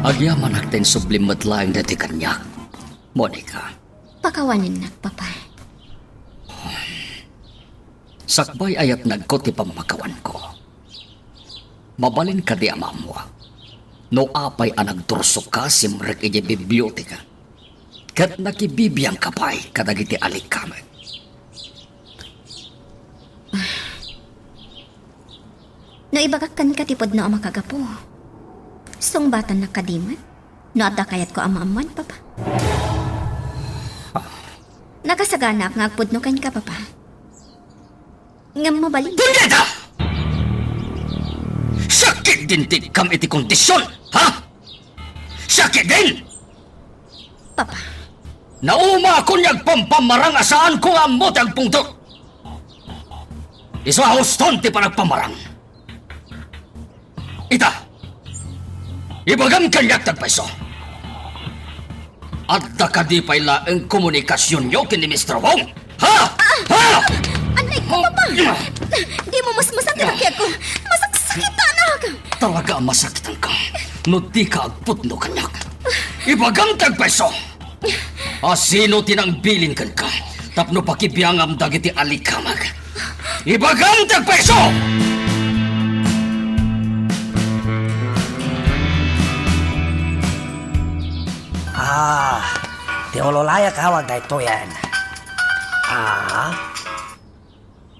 H: Agyaman nakten sublimat laing dati kanyak. Monica,
B: Pakawanin na, Papa.
H: sakbay ayat nagko ti pamakawan ko. Mabalin ka di amamwa. No apay anagturso ka simrek iti biblioteka. Kat nakibibiyang kapay kadagiti alikkamay.
B: No ibagakan ka tipod na makagapo. Sungbatan na kadiman. No adda kayat ko amaaman, Papa. Nakasaganak nga agpudno kan ka, Papa. Ngam mabalik.
H: Punyeta! Sakit din ti kam iti kondisyon, ha? Sakit din!
B: Papa,
H: Nauma ko niyag pampamarang asaan ko ang mo tagpungto. Iso ahuston ti panagpamarang. Ita, ibagam kanyak tagpaiso. At di pala ang komunikasyon niyo kini Mr. Wong, ha? Ha?
B: anay ko, Papa! Di mo mas masakit ang ko. Masaksakitan ako.
H: Talaga masakitan ka. No di ka agputno kanyak. Ibagam tagpaiso. Asino tinangbilin kan ka. Tapno pakibiyangam dagiti alikamag. Ibagam tagpaiso!
D: Ti ololaya kawag na ito yan.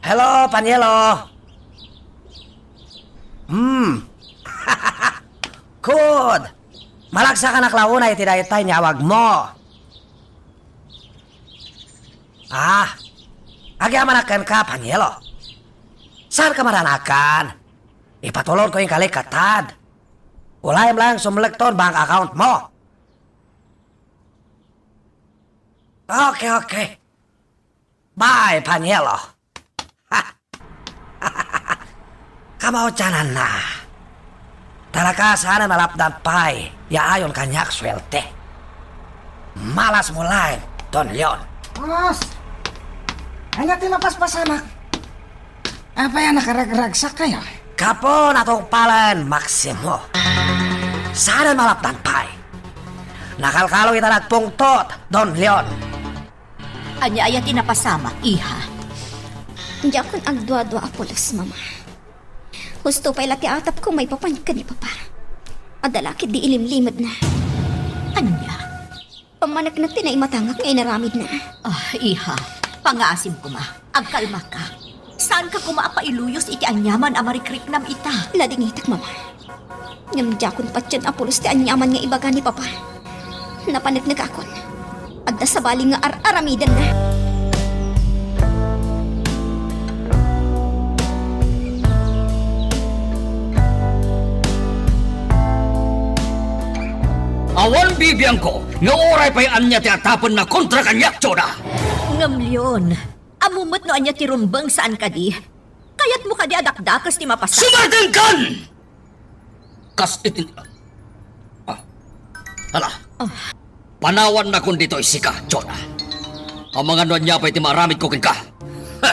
D: Hello, Panyelo. Good. Malagsa ka na klauna iti daytay nyawag mo. Agyamanakan ka, Panyelo. Saan ka maranakan? Ipatulon ko yung kalikatad. Ulayam lang sumlekton bank account mo. Okay. Bye, Panyelo. Kamauchanan na. Talaga sana malapdan pa'y yaayon kanyak swerte. Malas mo lang, Don Leon.
E: Boss! Hanggat ti mapaspasamak. Apay nakaragragsak kayo.
D: Kapo natungpalan, Maximo. Sana malapdan pa'y. Nakalkalo kita nagpungtot, Don Leon.
G: Anya ayat inapasama, Iha.
B: Hindi ako agdwa-dwa apulos, Mama. Gusto pa ilati atap ko may papan ka ni Papa. Adalakit di ilimlimad na.
G: Anya?
B: Pamanak na tinaimatangak nga inaramid na.
G: Iha, pangaasim ko ma. Agkalma ka. Saan ka kumapailuyos iti anyaman amarikrik nam ita?
B: Ladingitak, Mama. Ngamdya kon patyan apulos ti anyaman nga ibaga ni Papa. Napanagnaga akon. Adda sa baling nga aramidan na.
H: Awan bibiyang ko, nga oray pa'y anya ti atapon na kontra kanyak, Joda.
G: Ngamlyon, amumot no anya ti rumbang saan ka di? Kayat mo ka di adakdakas ti mapasa.
H: Sumartin kan! Kas itin... Hala, panawan na kung dito'y sika, Joda. Ang mga nuan niya pa'y ti maramit ko ka. Ha!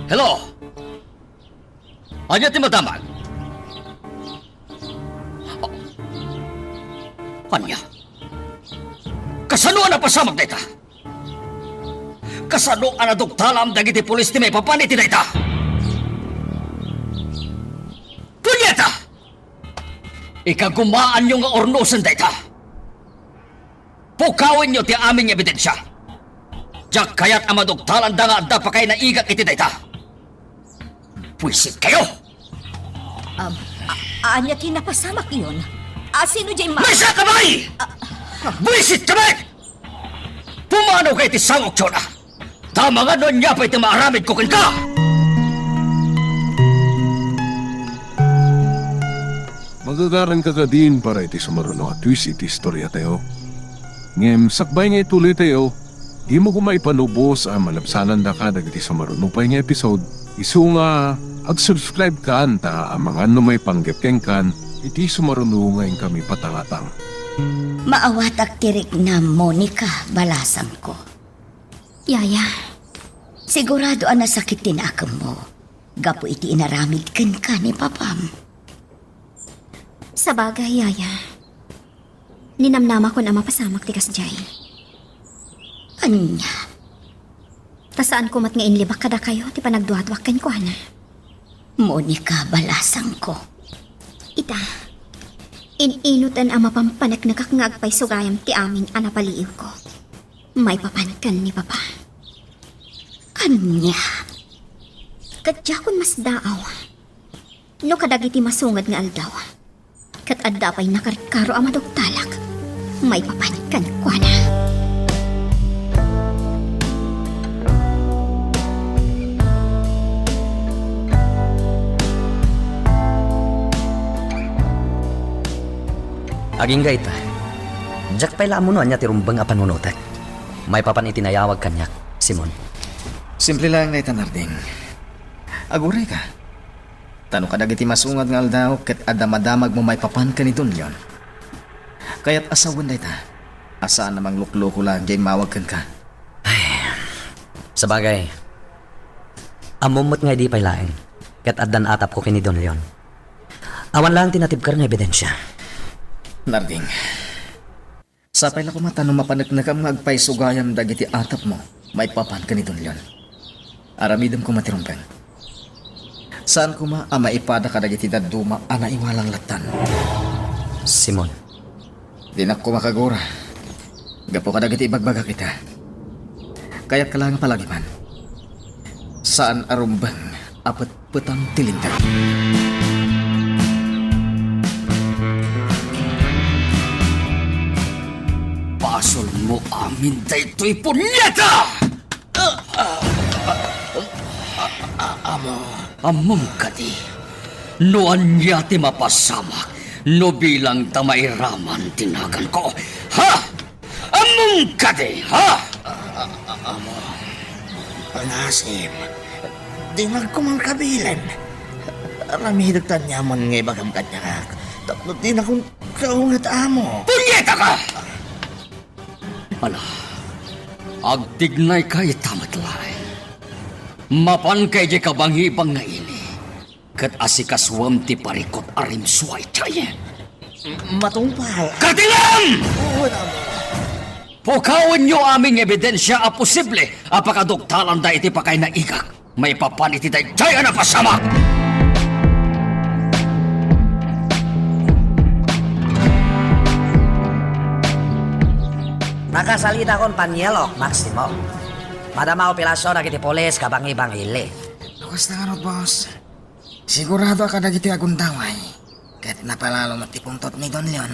H: Hello? Anya ti madamag? Anya? Kasano ang napasamag na ita? Kasano ang nadugtalam dagiti pulis ti may papaniti na ita? Kunyeta! Ikagumaan nyo nga ornosan na ita. Pukawin nyo ti aming ebidensya. Diyak kaya't ang madugtalan da nga adda pa kayo naigak iti na ita. Pwisit kayo!
G: Anya ti napasamak yun? Sino dyan ma...
H: May sa kamay! Buisit kamay! Pumanaw kayo ti sangok, Jonah! Tama nga doon niya pa iti maaramid ko ka!
A: Magagaran ka din para iti sumaruno at twist iti istorya tayo. Ngem, sakbay nga ituloy tayo. Di mo kumaipanubos ang malabsanan da ka dagiti sumaruno pa nga episode. Isu nga, ag-subscribe ka anta ang mga may panggapkeng kan iti sumaruno ngayon kami patangatang.
G: Maawat aktirik na Monica balasang ko.
B: Yaya,
G: Sigurado ang nasakit din akam mo. Gapo iti inaramid ken ka ni Papam.
B: sa bagay, Yaya. Ninamnama ko na mapasamak ti kasjay.
G: Anya?
B: Tasaan ko mat nga inlibak kada kayo ti panagduadwak ken ko na.
G: Monica balasang ko.
B: Ita, ininutan ang mapampanag nakakngagpay sugayam ti amin anapaliiw ko. May papankan ni Papa.
G: Anya?
B: Kadya kon mas daaw. No kadagiti masungad nga aldaw. Kat adda pa'y nakarikaro ang madugtalak. May papankan ko na.
D: Aging gaita. Jack pa'y laamuno niya tirumbang apanunutek. May papan itinayawag kanyak, Simon.
C: Simple lang na itanarding. Aguray ka. Tanong ka dagiti masungad nga aldaw ket adamadamag mo may papan ka ni Dunyon. Kaya't asawan na ita. Asaan namang lukloko lang jay mawag ka.
D: Sabagay, amumot nga di pa'y laeng. Ket addan atap ko kini Don Leon. Awan lang tinatibkar nga ebidensya.
C: Narding. Sapay na kumatanong mapanagnagam nga agpay sugayam dagiti atap mo. May papan ka ni Dunyon. Aramidam ko matirumpeng. Saan ko maipada ka dagiti daduma ana iwalang latan.
D: Simon.
C: Di na ko makagura. Gapo ka dagiti ibagbaga kita. Kaya't ka lang palagiman. Saan arumbang apat petang tilintang.
H: Pasol mo amin daytoy punyeta! Amam ka di. No anya ti mapasamak. No bilang tamairaman tinagan ko. Ha? Amam ka di, ha?
E: Pangasim, di nagkumangkabilan. Ramihidog tanyaman nga ibagam kanya. Tapos din akong kaungat amo.
H: Punyeta ka! Ala, agtignay kay tamatlay. Mapan kay di kabangibang nga ini. Kat asikaswam ti parikot arim suay tayo.
E: Matumpal.
H: Katilam!
E: Oo naman.
H: Pukawin nyo aming ebidensya a posible apakaduktalan da iti pakay na igak. May papan iti dayjay na pasamak.
D: Nakasalita kon panyelok, Maximo. Madama operasyon na kiti polis kabang-ibang hili.
E: Lukas na karot, boss. Sigurado ka dagiti agundaway. Kahit napalalo matipungtot ni Don Leon.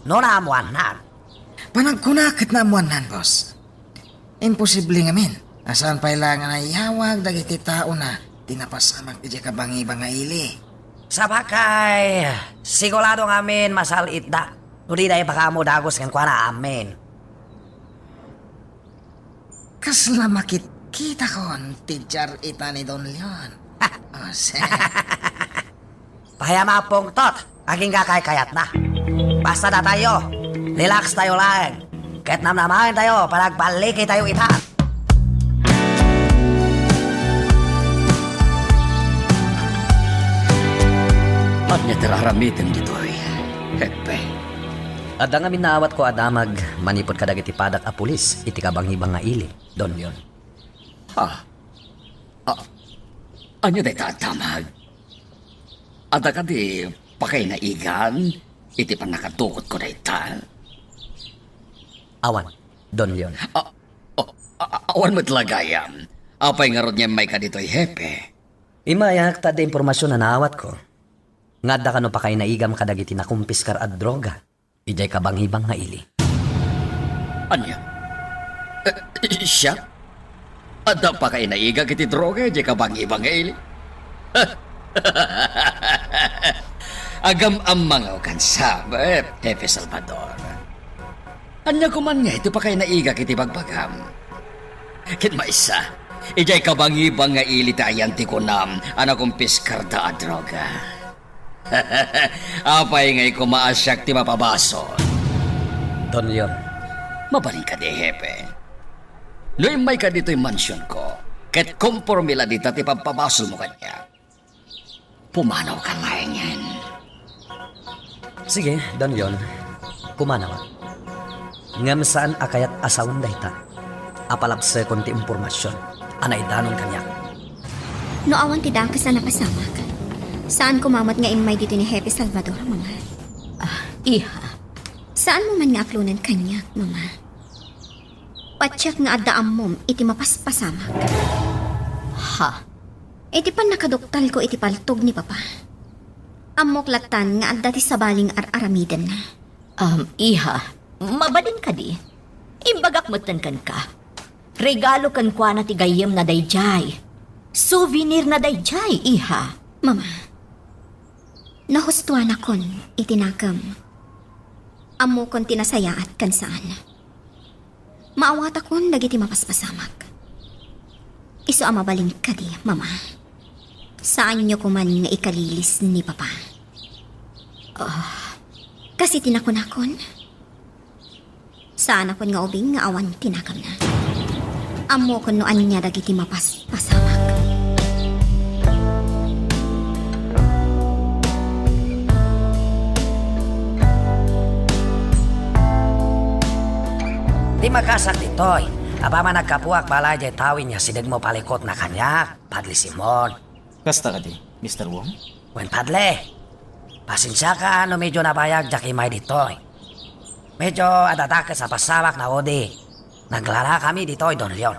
D: No na amuanan.
E: Panagkunakit na amuanan, boss. Imposible nga min. Asan pailangan na ihawag dagiti tao na tinapasamag iti kabang-ibang nga ili.
D: Sa bakay, sigurado ngamin masalit da. Uli na ipakamo dagos kan kwa na amin.
E: Kasla makit-kita kon, teacher ita ni Don Leon.
D: Pahayama pungtot, aging kakay-kayat na. Basta na tayo, relax tayo lang. Kahit namnamahin tayo, panagbalik tayo ita.
H: At niya tiraramitin dito'y, Hepe.
D: Adda nga minawat ko adamag manipod kadag iti padak a pulis iti kabang-ibang nga ili, Don Leon.
H: Anya day tatamag? Ada ka di pakay na igan, iti pa nakatukot ko day ta.
D: Awan, Don Leon.
H: Awan mo talagayam. Apay nga rod niya may ka dito'y Hepe.
D: Imayak ta de impormasyon na naawat ko. Ngadda ka no pa kay naigam kadag iti nakumpiskar at droga. Ijay kabang-ibang nga ili.
H: Anya? Siya? Ada pa kay naiga kiti droga, di ka bang ibang ili? Agam ang mga kan sabat, Hepe Salvador. Anya kuman nga, ito pa kay naiga kiti bagbagam. Kin maisa, ijay ka bang ibang nga ili tayan ti kunam, anak kong piskarda a droga. Apay ngay kumaasyak ti mapabason.
D: Don Leon.
H: Mabaling ka di, Hepe. Loy may ka dito'y mansyon ko. Ket kompormila dito ti pagpabasol mo kanya. Pumanaw ka ngayon yan.
D: Sige, Don Leon. Pumanaw. Ngam saan akayat asawan dahita. Apalapse konti impormasyon. Anay danon kanya.
B: No awan ti dangkas na napasamak. Saan kumamat nga imay dito ni Hepe Salvador, mama?
G: Iha,
B: Saan mo man nga aplunan kanya, mama? Patsyak nga addaam mom iti mapaspasamak.
G: ha,
B: Iti pan nakaduktal ko iti paltog ni papa. Amok latan nga adda ti sabaling ar-aramidan na.
G: iha, mabadin ka di. Imbagak matan kan ka. Regalo kan kwa na ti gayem na dayjay. Souvenir na dayjay, iha.
B: Mama, nahustuan akon itinakam. Amo kon tinasayaat kan saan. Maawat akon dagiti mapaspasamak. Iso amabaling ka di, mama. Saan niyo kuman nga ikalilis ni papa? Kasi tinakon-akon. Saan akon nga ubing nga awan tinakam na. Amo kon noan niya dagiti mapaspasamak.
D: Di makasak ditoy. Aba man nagkapuak balay jay tawin niya sidag mo palikot na kanya, Padli Simon.
C: Kasta ka di, Mr. Wong?
D: Wen Padle, pasensya ka no medyo nabayag jakimay ditoy. Medyo adatake sa pasawak na odi. Naglara kami ditoy, Don Leon.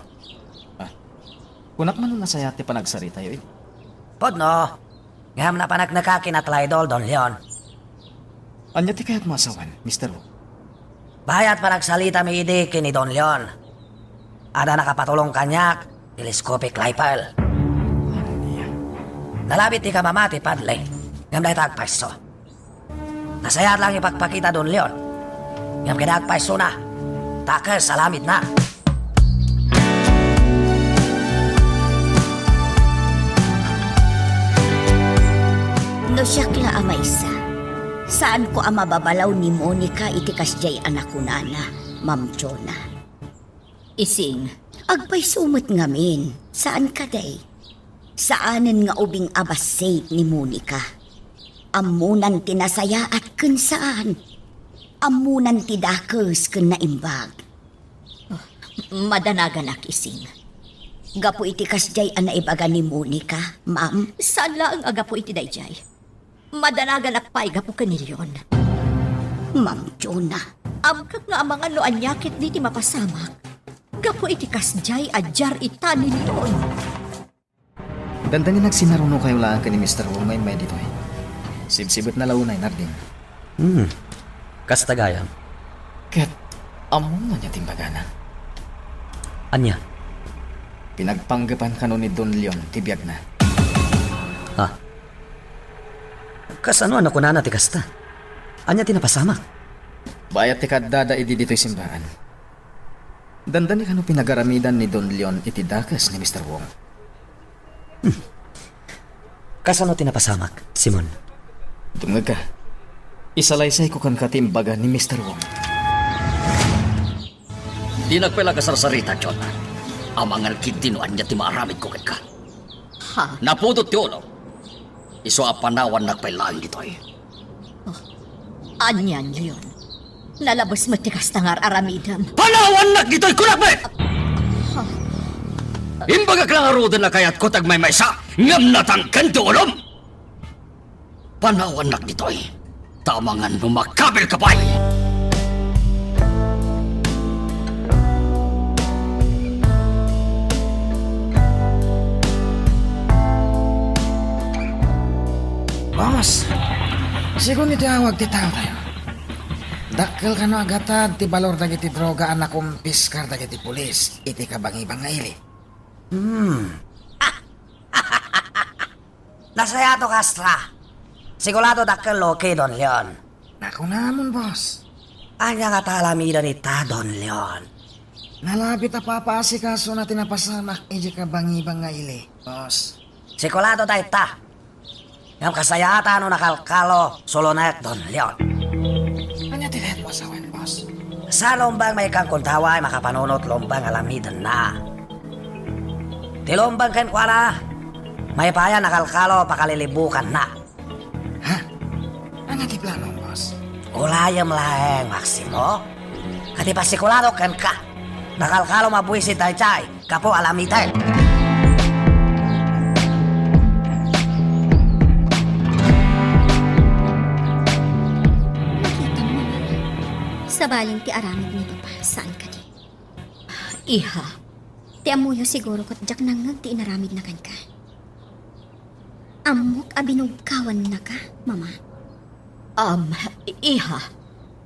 C: Kunak man na sayate pa nagsarita yun.
D: Podno, ngam na panagnakakin at laydol, Don Leon.
C: Anya ti kaya't masawan, Mr. Wong?
D: Bayat pa nagsalita mi idi kini Don Leon. Ada nakapatulong kanyak, telescopic rifle. Nalabit ti ka mamati, Padle. Ngam dahi tagpaiso. Nasayat lang ipagpakita, Don Leon. Ngam kinagpaiso na. Takas, salamit na.
G: No siyakla amaysa. Saan ko ang mababalaw ni Monica iti kasjay anak ko nana, Ma'am Jonah? Ising, agpay sumot ngamin. Saan ka day? Saanen nga ubing abasate ni Monica? Amunan tinasaya at kun saan? Amunan ti dakes kun naimbag. Madanagan na kising. Gapo iti kasjay ang naibaga ni Monica, ma'am.
B: Sala ang agapo iti dayjay. Madanagan akpay gapo kanilyon.
G: Ma'am Jonah.
B: Amkak nga amang ano anyakit di ti mapasamak. Gapo iti kasjay adjar itanilyon.
C: Dandani nagsinaruno kayo lang ka ni Mr. Wong may dito eh. Sibsibot na launay, Narding.
D: Kastagayam.
C: Ket, among na niya timbagana.
D: Anya?
C: Pinagpanggapan ka ni Don Leon, tibiyag na.
D: Ha? Kasano ano ko na ti kasta? Anya tinapasama?
C: Bayat ti kadada idi dito'y simbahan. Dandani kano pinagaramidan ni Don Leon iti dakas ni Mr. Wong.
D: Kasano tinapasamak, Simon?
C: Dumag ka. Isalaysay ko kan katimbaga ni Mr. Wong.
H: Di nagpela kasarsarita, Jonah. Amangal kitinuan niya ti maaramid ko ka.
B: Ha?
H: Napudot ti ulo. Iso apanawan nagpailaan dito eh.
B: Anyan yun. Nalabas mo ti kastangar aramidam.
H: Panawan nag dito'y kulakbe! Imbaga klangarudan na kayat ko tagmay maysa, ngam natangkan ti ulom! Panawan nag dito'y, tamangan numakabil ka pa'y!
E: Boss, sigun iti awag ti tao tayo. Dakkel ka no agatad ti balor dagiti droga anak kong piskar dagiti pulis. Iti kabangibang nga ili.
D: Nasaya to kastra. Sigurado dakkel loke Don Leon.
E: Naku namon, boss.
D: Anya nga talamidan ita Don Leon.
E: Nalapit a papasikaso na tinapasamak iti kabangibang nga ili, boss.
D: Sigurado tayo ta. Yung kasayata no nakalkalo solonet Don Leon.
E: Anya tinet mo sa wen, boss?
D: Sa lombang may kang kuntaway makapanunot lombang alamidan na. Ti lombang ken kwara. May paya nakalkalo pakalilibukan na.
E: Ha? Anya ti plano, boss?
D: Ulayam laeng, Maximo. Kati pasikulado ken ka. Nakalkalo mabuisit tayo chay. Kapo alamitin.
B: Sa baling ti aramid ni Papa, saan ka di? Iha, ti amuyo siguro kat jak nangag ti inaramid na kan ka. Amok abinugkawan na ka, Mama. Iha,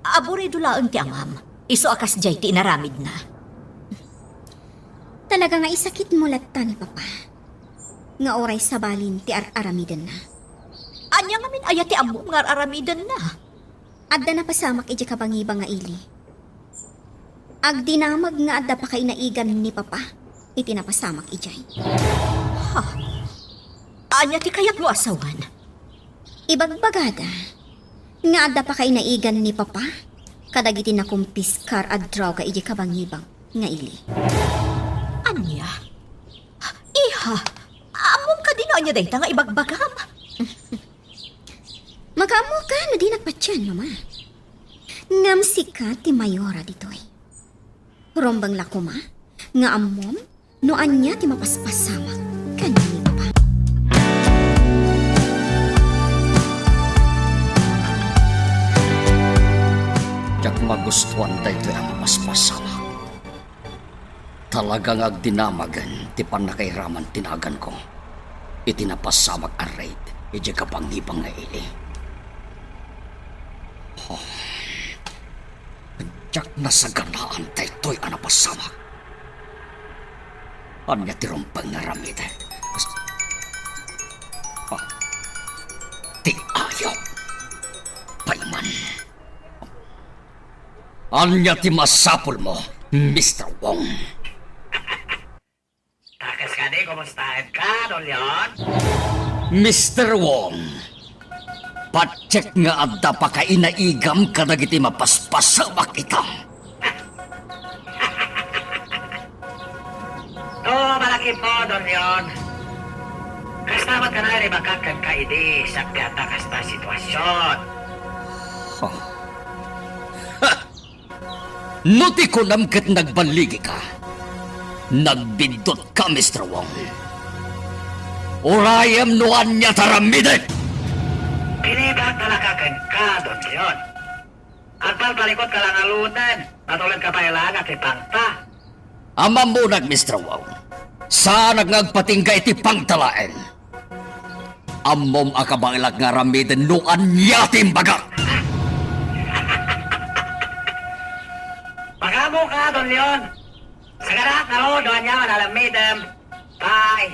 B: aburidulaan ti amam. Iso akas jay ti inaramid na. Talaga nga isakit mo latta ni Papa. Nga oray sa balin ti aramidan na. Anya nga min aya ti amom nga aramidan na. Adda na pasamak iti kabangibang nga ili. Agdi namag nga adda pa kainaigan ni Papa, iti napasamak ijay. Ha? Anya ti kayat mo asawan? Ibagbagada, nga adda pa kainaigan ni Papa, kadagiti na kumpiskar at draw ka iti kabangibang nga ili. Anya? Iha, among ka din anya dayta nga ibagbagam. Magamo ka na di nagpatyan, Mama. Ngam sika ti mayora ditoy. Rombang lakuma, nga amom, no anya ti mapaspasamak, kanini Papa.
H: Diyak magustuhan tayo ang maspasamak. Talagang agdinamagan, ti panakairaman tinagan ko. Itinapasamak ang raid, iti kapangibang nga ili. Diyak nasaganaan tayo to'y anapasamak. Anya tirumpang nga ramid. Ti ayaw. Paiman. Anya ti masapul mo, Mr. Wong.
F: Takas ka di, kumustahin ka, Don Leon?
H: Mr. Wong, patsek nga adda pa ka inaigam kadagiti mapaspasamak itam.
F: Malaki po, Don Leon. Kastamat ka na rin makakag kaidi sa piyata kasta sitwasyon.
H: Nuti ko namkat nagbaligi ka. Nagbindot ka, Mr. Wong. Urayam nuan niya taramidin!
F: Pinibat talaga kang ka, Don Leon. At palikot ka lang alunan. Natulad ka pa ilangat ipangta.
H: Amam munag, Mr. Wong. Saan nagpatingga iti pangtalaen? Amom akabangilak nga ramidin nuan niya timbagak!
F: Pagamo ka, Don Leon. Sagarat na lo, doon niya manalamitem. Bye.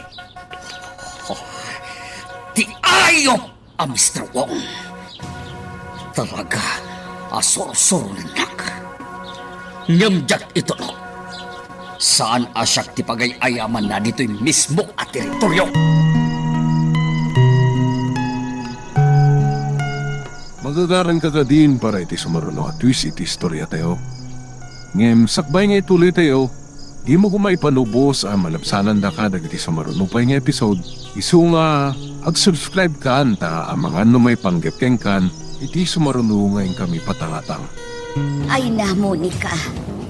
H: Ti ayop a Mr. Wong. Talaga, asor-sor nak. Nyamjak ito no. Saan asyak ti pagay-ayaman na dito'y mismo at teritoryo?
A: Magagaran ka din para iti sumaruno at twist iti istorya tayo. Ngem, sakbay nga ituloy tayo, di mo kumaipanubos ang malapsanan da ka dagiti sumaruno pa nga episode. Isu nga, ag-subscribe ka anta ang mga may panggepkeng kan, iti sumaruno ngayon kami patangatang.
G: Ay na, Monica.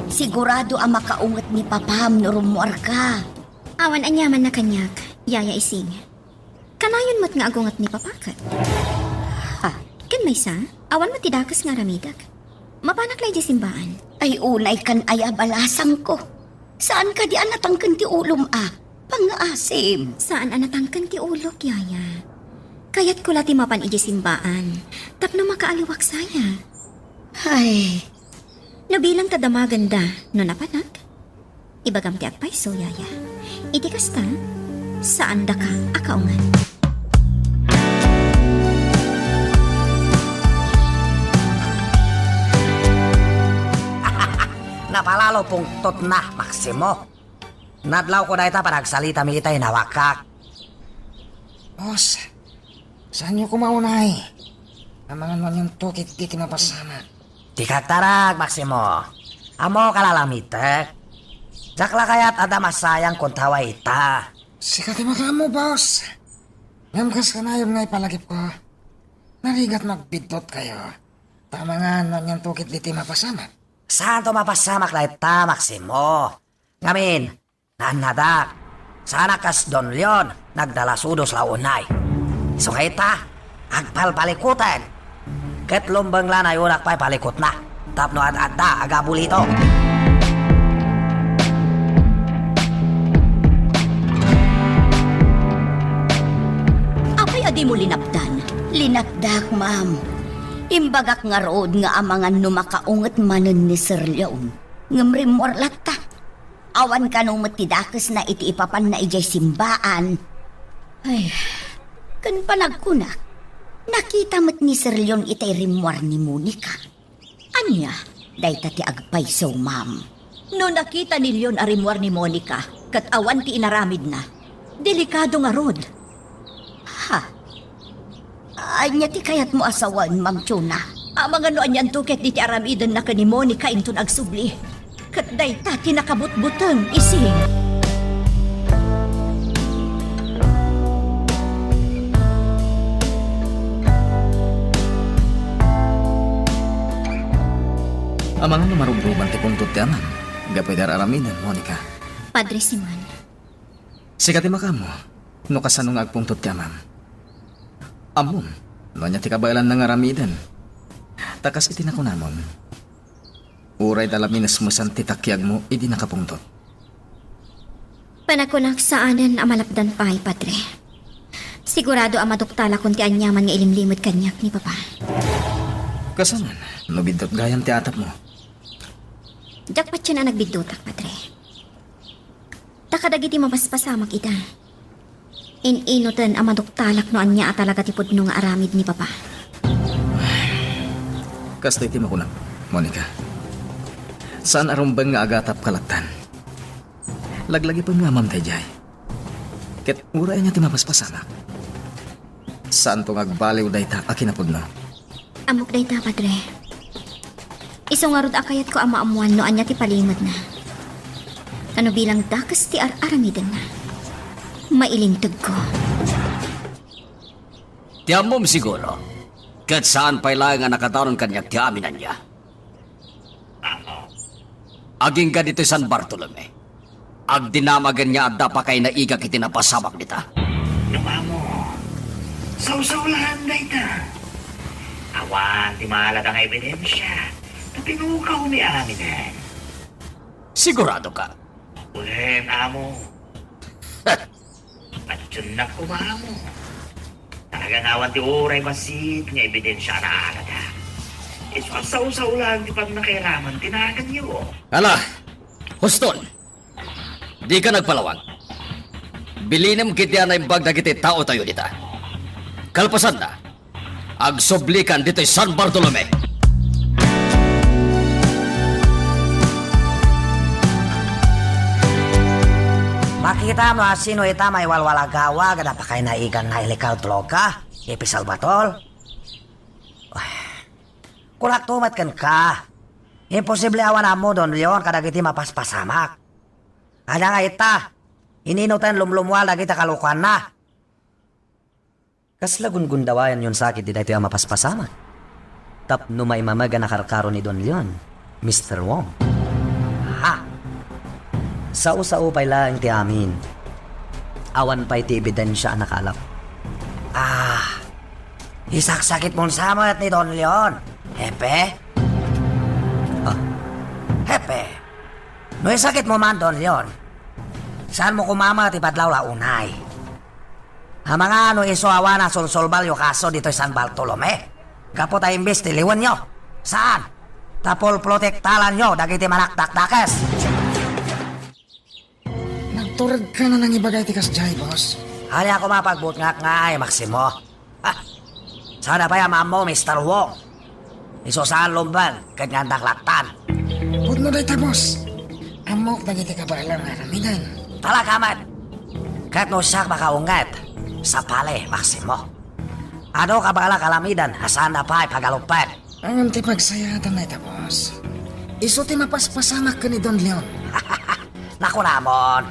G: Sigurado ang makaungat ni Papam no rumuar ka.
B: Awan anyaman na kanyak, yaya ising. Kanayon mo't nga agungat ni papakat.
G: Ha?
B: Kan may sa, awan mo tidakas nga ramidak. Mapanak lay di simbaan.
G: Ay unay kan ay abalasang ko. Saan ka di anatangkan ti ulom Pang-asim.
B: Saan anatangkan ti ulok, yaya? Kayat ko lati mapan iji simbaan. Tapno makaaliwak saya.
G: Ay,
B: Nabilang tadamaganda, no napanak? Ibagam ti agpaiso, yaya. Iti kasta, saan da ka akaungan?
D: Napalalo pungtot na, Maximo. Nadlaw ko na ita panagsalita mi itay nawakak.
E: Boss, saan niyo kumaunay? Ang mga nun yung tukit diti mapasama.
D: Tikak tarag, Maximo. Amo kalalamitag. Jakla kayat ada masayang kung tawa ita.
E: Sikat mo, boss. Ngamkas ka na yung nga ipalagip ko. Narigat magbidot kayo. Tama nga nun yung tukit diti mapasama.
D: Saan to mapasamak na ita, Maximo? Ngamin, naanadak. Sana kas Don Leon, nagdala sudos launay. So kita, agpalpalikutan. Ket lumbang lanay unak pa'y palikot na. Tapno at da agabulito.
G: apay adi mo linapdan? Linapdak, ma'am. Imbagak nga rood nga amangan no makaungat manen ni Sir Leon. Ngamrimor lata. Awan ka nung matidakas na iti ipapan na ijay simbaan. Ay, kan panagkunak. Nakita mo't ni Sir Leon itay rimwar ni Monica. Anya, day tati agpayso, ma'am.
K: No nakita ni Leon a rimwar ni Monica, kat awan ti inaramid na. Delikado nga rod.
G: Ha? Anya ti kayat mo asawan, Ma'am Chona.
K: Amang ano anyan tuket di ti aramidan na ka ni Monica inton agsubli. Kat day tati nakabutbutang ising.
C: Ang mga numarubruban ti pungtot ti aman. Gapay dar aramidan, Monica.
B: Padre Simon,
C: Sikati makamo. No kasanong agpungtot ti amam. Amom, no nya ti kabaelan ng aramidan. Takas iti nakunamon. Uray dalaminas musan ti takyag mo, idi nakapungtot.
B: panakunak saanan amalapdan pahay, Padre. Sigurado amaduktala kung ti anyaman nga ilimlimod kanyak ni Papa.
C: Kasaman, no bidot gayam ti atap mo.
B: Jakpat siya na nagbidutak, Padre. Takadagiti mapaspasamak ita. Ininutan amaduktalak no anya at talaga tipod no nga aramid ni Papa.
C: Kasta iti makunam, Monica. Saan arumbang nga agatap kalaktan? Laglagi pa nga mam tayjay. Ket uray niya ti mapaspasamak. Saan tong agbaliw dayta akinapod no?
B: Amok day ta, Padre. Iso nga rod akayat ko amaamuan no anya ti palimod na. Ano bilang dakas ti aramidan na. Mailintag ko.
H: Tiyamom siguro. Kat saan pa'y lang nga nakataron kanyak ti aminan niya. Aging ka dito San Bartolome. Ag dinamagan niya at pa kay naiga kiti napasamak nita.
F: Lumamo. Sausaulahan na ita. Awan, di mahalagang ebidensya. Na pinukaw ni Aminan.
H: Sigurado ka?
F: Ulen, amo. At dyan na kumamo. Talagang awan ti oray masit nga ebidensya na alada. Ito ang sausaulahan di pag nakilaman, tinagan niyo.
H: Ala, Huston, di ka nagpalawag. Bilinim kiti na yung bagda kiti tao tayo dita. Kalpasan na, agsublikan dito'y San Bartolome.
D: Makita mo sino ita may walwalagawa kada pa kay naigan na ilikaw tloka. Episal batol. Kulak tumat kan ka. Imposible awan mo Don Leon kada kiti mapaspasamak. Ada nga ita. Ininutan lumlumwal na kita kalukan na. Kasla gundawayan yun sakit di dito yung mapaspasamak. Tap no may mamaga na karkaro ni Don Leon. Mr. Wong. Ha? Sao-sao pa'y lang ti amin. Awan pa'y ti ebidensya nakalap. Isak-sakit mong samat ni Don Leon. Hepe? Hepe? No isakit mo man, Don Leon. Saan mo kumama ti padlaw la unay? Ha mga ano isuawa na solsolbal yung kaso dito San Bartolome? Kapot ay imbes ti liwan nyo. Saan? Tapol protektalan nyo dagiti manakdakdakes.
E: Nagturag ka na ng ibagay tikas jay, boss.
D: Hali ako mapagbut nga ay, Maximo. Sana pa yaman mo, Mr. Wong. Isusaan lumban, kanyang daklatan.
E: Pud mo day ta, boss. Amok dagiti kabalang aramidan.
D: Talaga man. Kahit no siya makaungat, sa pale, Maximo. Ano ka bala kalamidan, asan na pa pagalupan?
E: Ang ti pagsayatan na ita, boss. Iso ti mapaspasamak ka ni Don Leon.
D: Naku namon.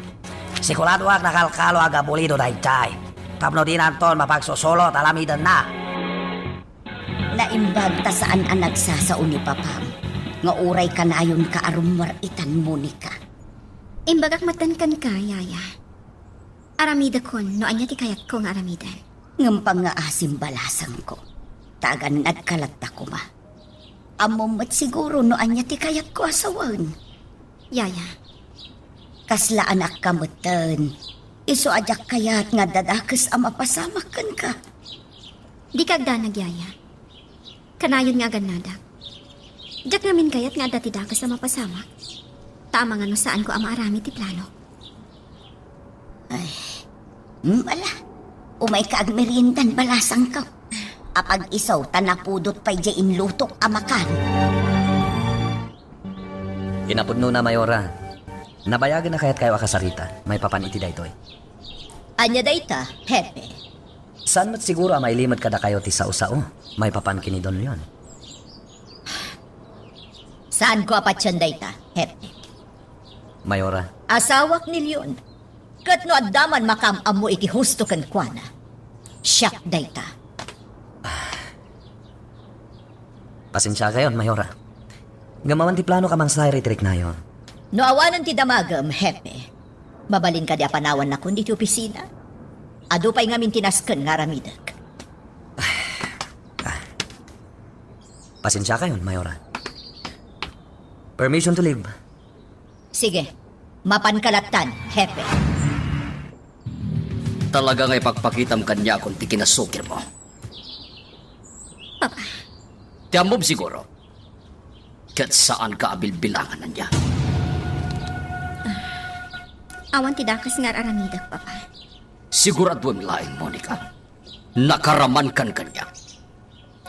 D: Sigurado ang nakalkalo aga bulido dahi jay. Tapno din anton mapagsusolo talamidan na.
G: Naimbag ta saan ang nagsasao ni Papam. Nga uray ka na ayon ka arumwar itan Monica.
B: Imbagak matankan ka, Yaya. Aramida kon, no anya ti kayat ko nga aramidan.
G: Ngampang nga asim balasang ko. Tagan at kalata ko ma. Amomat siguro no anya ti kayat ko asawan.
B: Yaya,
G: Kasla anak kamutan. Iso ajak kayat nga dadakes ang mapasamakan ka.
B: di kagdanag, Yaya. Kanayon nga ganadak. Diyak namin kayat nga dati dakas na mapasamak. Tama nga no saan ko ang maarami ti plano.
G: Bala, umay ka agmerindan balasang ka. Apag isaw tanapudot pa'y jain lutok amakan.
D: Inapudno na, Mayora. Nabayagan na kayat kayo akasarita. May papaniti da ito eh.
G: Anya dayta, hepe.
D: Saan mat siguro may limad kada kayo ti sao-sao? May papan kini Don Leon.
G: Saan ko apat siyan dayta, hepe?
D: Mayora,
G: Asawak ni Leon. Kat no addaman makam mo iti husto kan kuana. Siyak dayta.
D: pasensya kayon, Mayora. Gamaman ti plano ka mang sa retreat na yon.
G: No awanan ti damagam, hepe. Mabalin ka di apanawan na kundi ti opisina. Ado pa'y ngamin tinasken nga ramidag.
D: Pasensya kayon, Mayora. Permission to leave.
G: Sige, mapankalatan, hepe.
H: Talaga nga'y pagpakitam kanya kung ti kinasukir mo.
B: Papa,
H: Tiyamob siguro. Kat saan ka abilbilangan na niya?
B: awan ti dakas nga aramidak, Papa.
H: Siguraduan laing, Monica. Nakaraman kan kanya.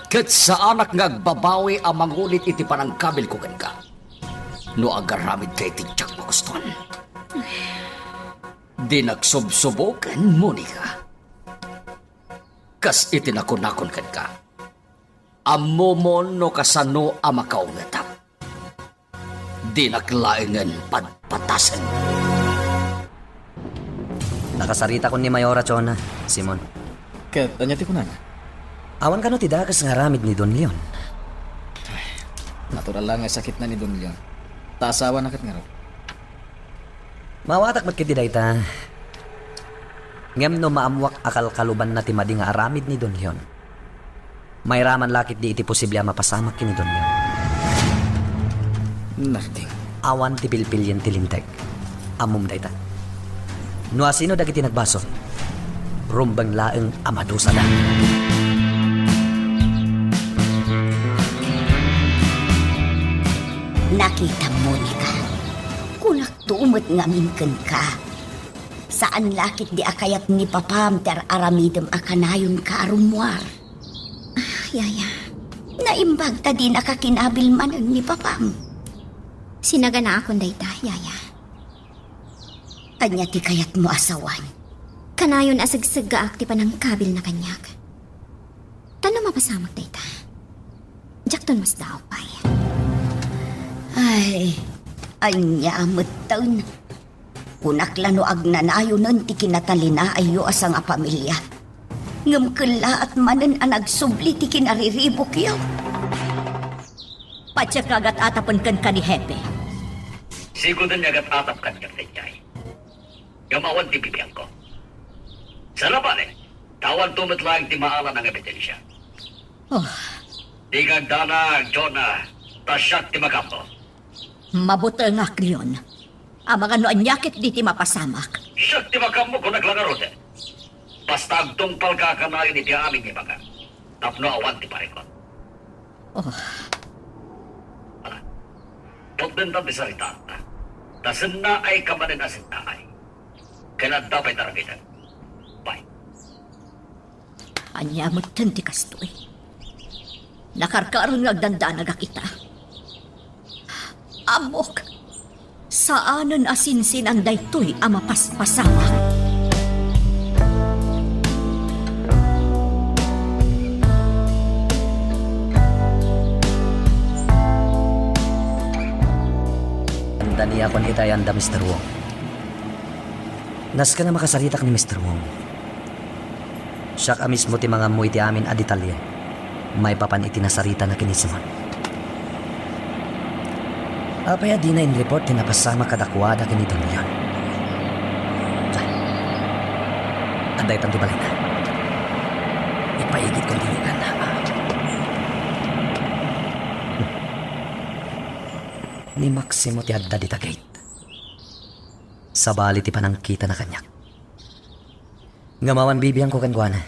H: Kat sa anak nga agbabawi ang mangulit iti panangkabil ko kan ka. No agaramid kay ti Jack Boston. Di nagsubsubukan, Monica. Kas itinakon-nakon kan ka. Amomon no kasano amakaungatap. Di naklaingan padpatasan.
D: Nakasarita ko ni Mayora Chona, Simon.
C: Kat, anya ti kunan?
D: Awan ka no ti dakas nga ramid ni Don Leon.
C: Natural lang nga sakit na ni Don Leon. Taasawa na kat nga raw.
D: Mawatak ba't kiti dayta? Ngem no maamwak akal kaluban na ti madi nga aramid ni Don Leon. May raman lakit di iti posible mapasamak kini Don Leon.
C: Narding.
D: Awan ti pilpilyen ti linteg. Amom dayta. No asino dagiti nagbaso. Rumbang laeng amadusa na.
G: Nakita mo, Monica. Kunak tuumot nga minken ka. Saan lakit di akayat ni papam ter aramidem akanayon ka arumwar.
B: Yaya,
G: Naimbag ta di nakakinabil manen ni papam.
B: sinaga na akong dayta, yaya.
G: Anya ti kayat mo asawan.
B: Kanayon asagsag gaak ti panang kabil na kanyak. Tanong mapasamak dayta. Jakton mas daw pay.
G: Ay, anya amutan. Kunak lano agnanayo nun ti kinatalina ayo asang a pamilya. Ngam kala at manen ang nagsubli ti kinariribok yaw.
K: Patsya kagat atapan kan ni Hepe.
F: Sigudan niya gat atap kan niya tayo. Gamawan ti bibiyang ko. Sa laban tawan tumit lang ti maala ng ebidensya.
K: Oh,
F: Di kagdanag, Jonah, tasyak ti makampo.
K: mabuta nga kriyon. Ang mga noanyakit di ti mapasamak.
F: Siyak ti makampo kung naglangarote. Basta agtungpal ka kanayon iti amin ni baga. Tapno awan ti parikot.
K: Oh,
F: Pagdendam di salita na. Tasin na ay kamanin asin na ay. Kailan dapat taragitan. Bye.
K: anya mo ti kastoy. Nakarkaroon nga agdandanag kita. Amok, saanan asinsin ang daytoy ang mapaspasamak.
D: Anda niya kon itayan da Mr. Wong. Nas ka na makasalitak ni Mr. Wong. Siya ka mismo ti mga mo iti amin a detalye. May papan iti nasarita na kinisimon. Apaya di na in report ti napasama kadakwada kini Don Leon. Anday tanti balik na. Ipaigit kong tiligan na. Ni Maximo ti adda di gate. Sabali ti panangkita na kanyak. Ngamawan bibiyang ko kankuana.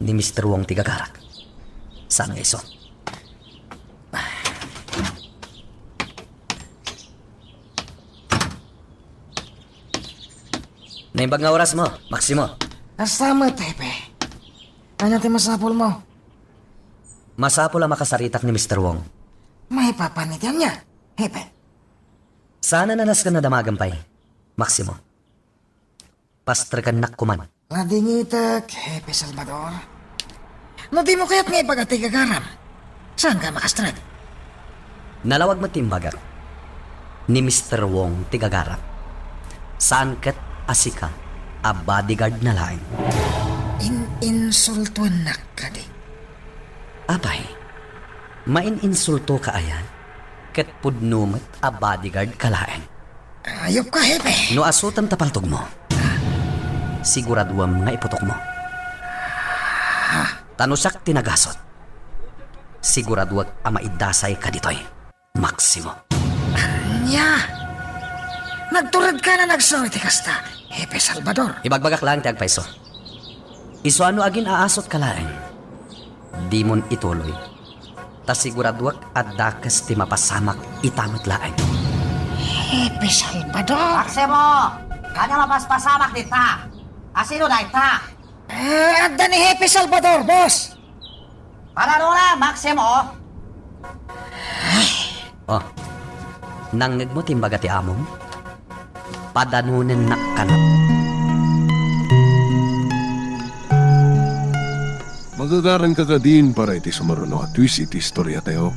D: Ni Mr. Wong ti gagarak. Saan nga iso? Naimbag nga oras mo, Maximo.
E: Asama, Tepe. Ano ti masapol mo?
D: Masapol ang makasaritak ni Mr. Wong.
E: May papanitian niya, Hepe.
D: Sana nanas ka na damagampay, Maximo. Pastre ka nakkuman.
E: Nadingitak, Hepe Salvador. No di mo kaya't nga ipagatay-gagaram. Saan ka makastrad?
D: Nalawag mo timbagar ni Mr. Wong tigagarap. Saan kat asika a bodyguard na lain.
E: Insultuan na ka di.
D: Abay, main-insulto ka ayan kat pudnumat a bodyguard ka lain.
E: Ayop ka, Hepe.
D: No asutan tapaltog mo. Siguraduam nga iputok mo. Tanusak tinagasot. Siguraduag a maidasay ka ditoy, Maximo.
E: Anya. Nagturad ka na nagsorti kasta, Hepe Salvador.
D: Ibagbagak lang ti agpaiso. Iso ano agin aasot ka laeng. Di mon ituloy. Ta siguraduak addakas ti mapasamak itamat laeng.
E: Hepe Salvador.
I: Maximo! Kanya mapaspasamak dita! Asino na ita?
E: Adda ni Hepe Salvador, boss.
I: Panano na, Maximo!
D: Oh, nangag mo timbaga ti amom? Padanunin na kanap.
A: Magagaran ka din para iti sumaruno at twist iti istorya tayo.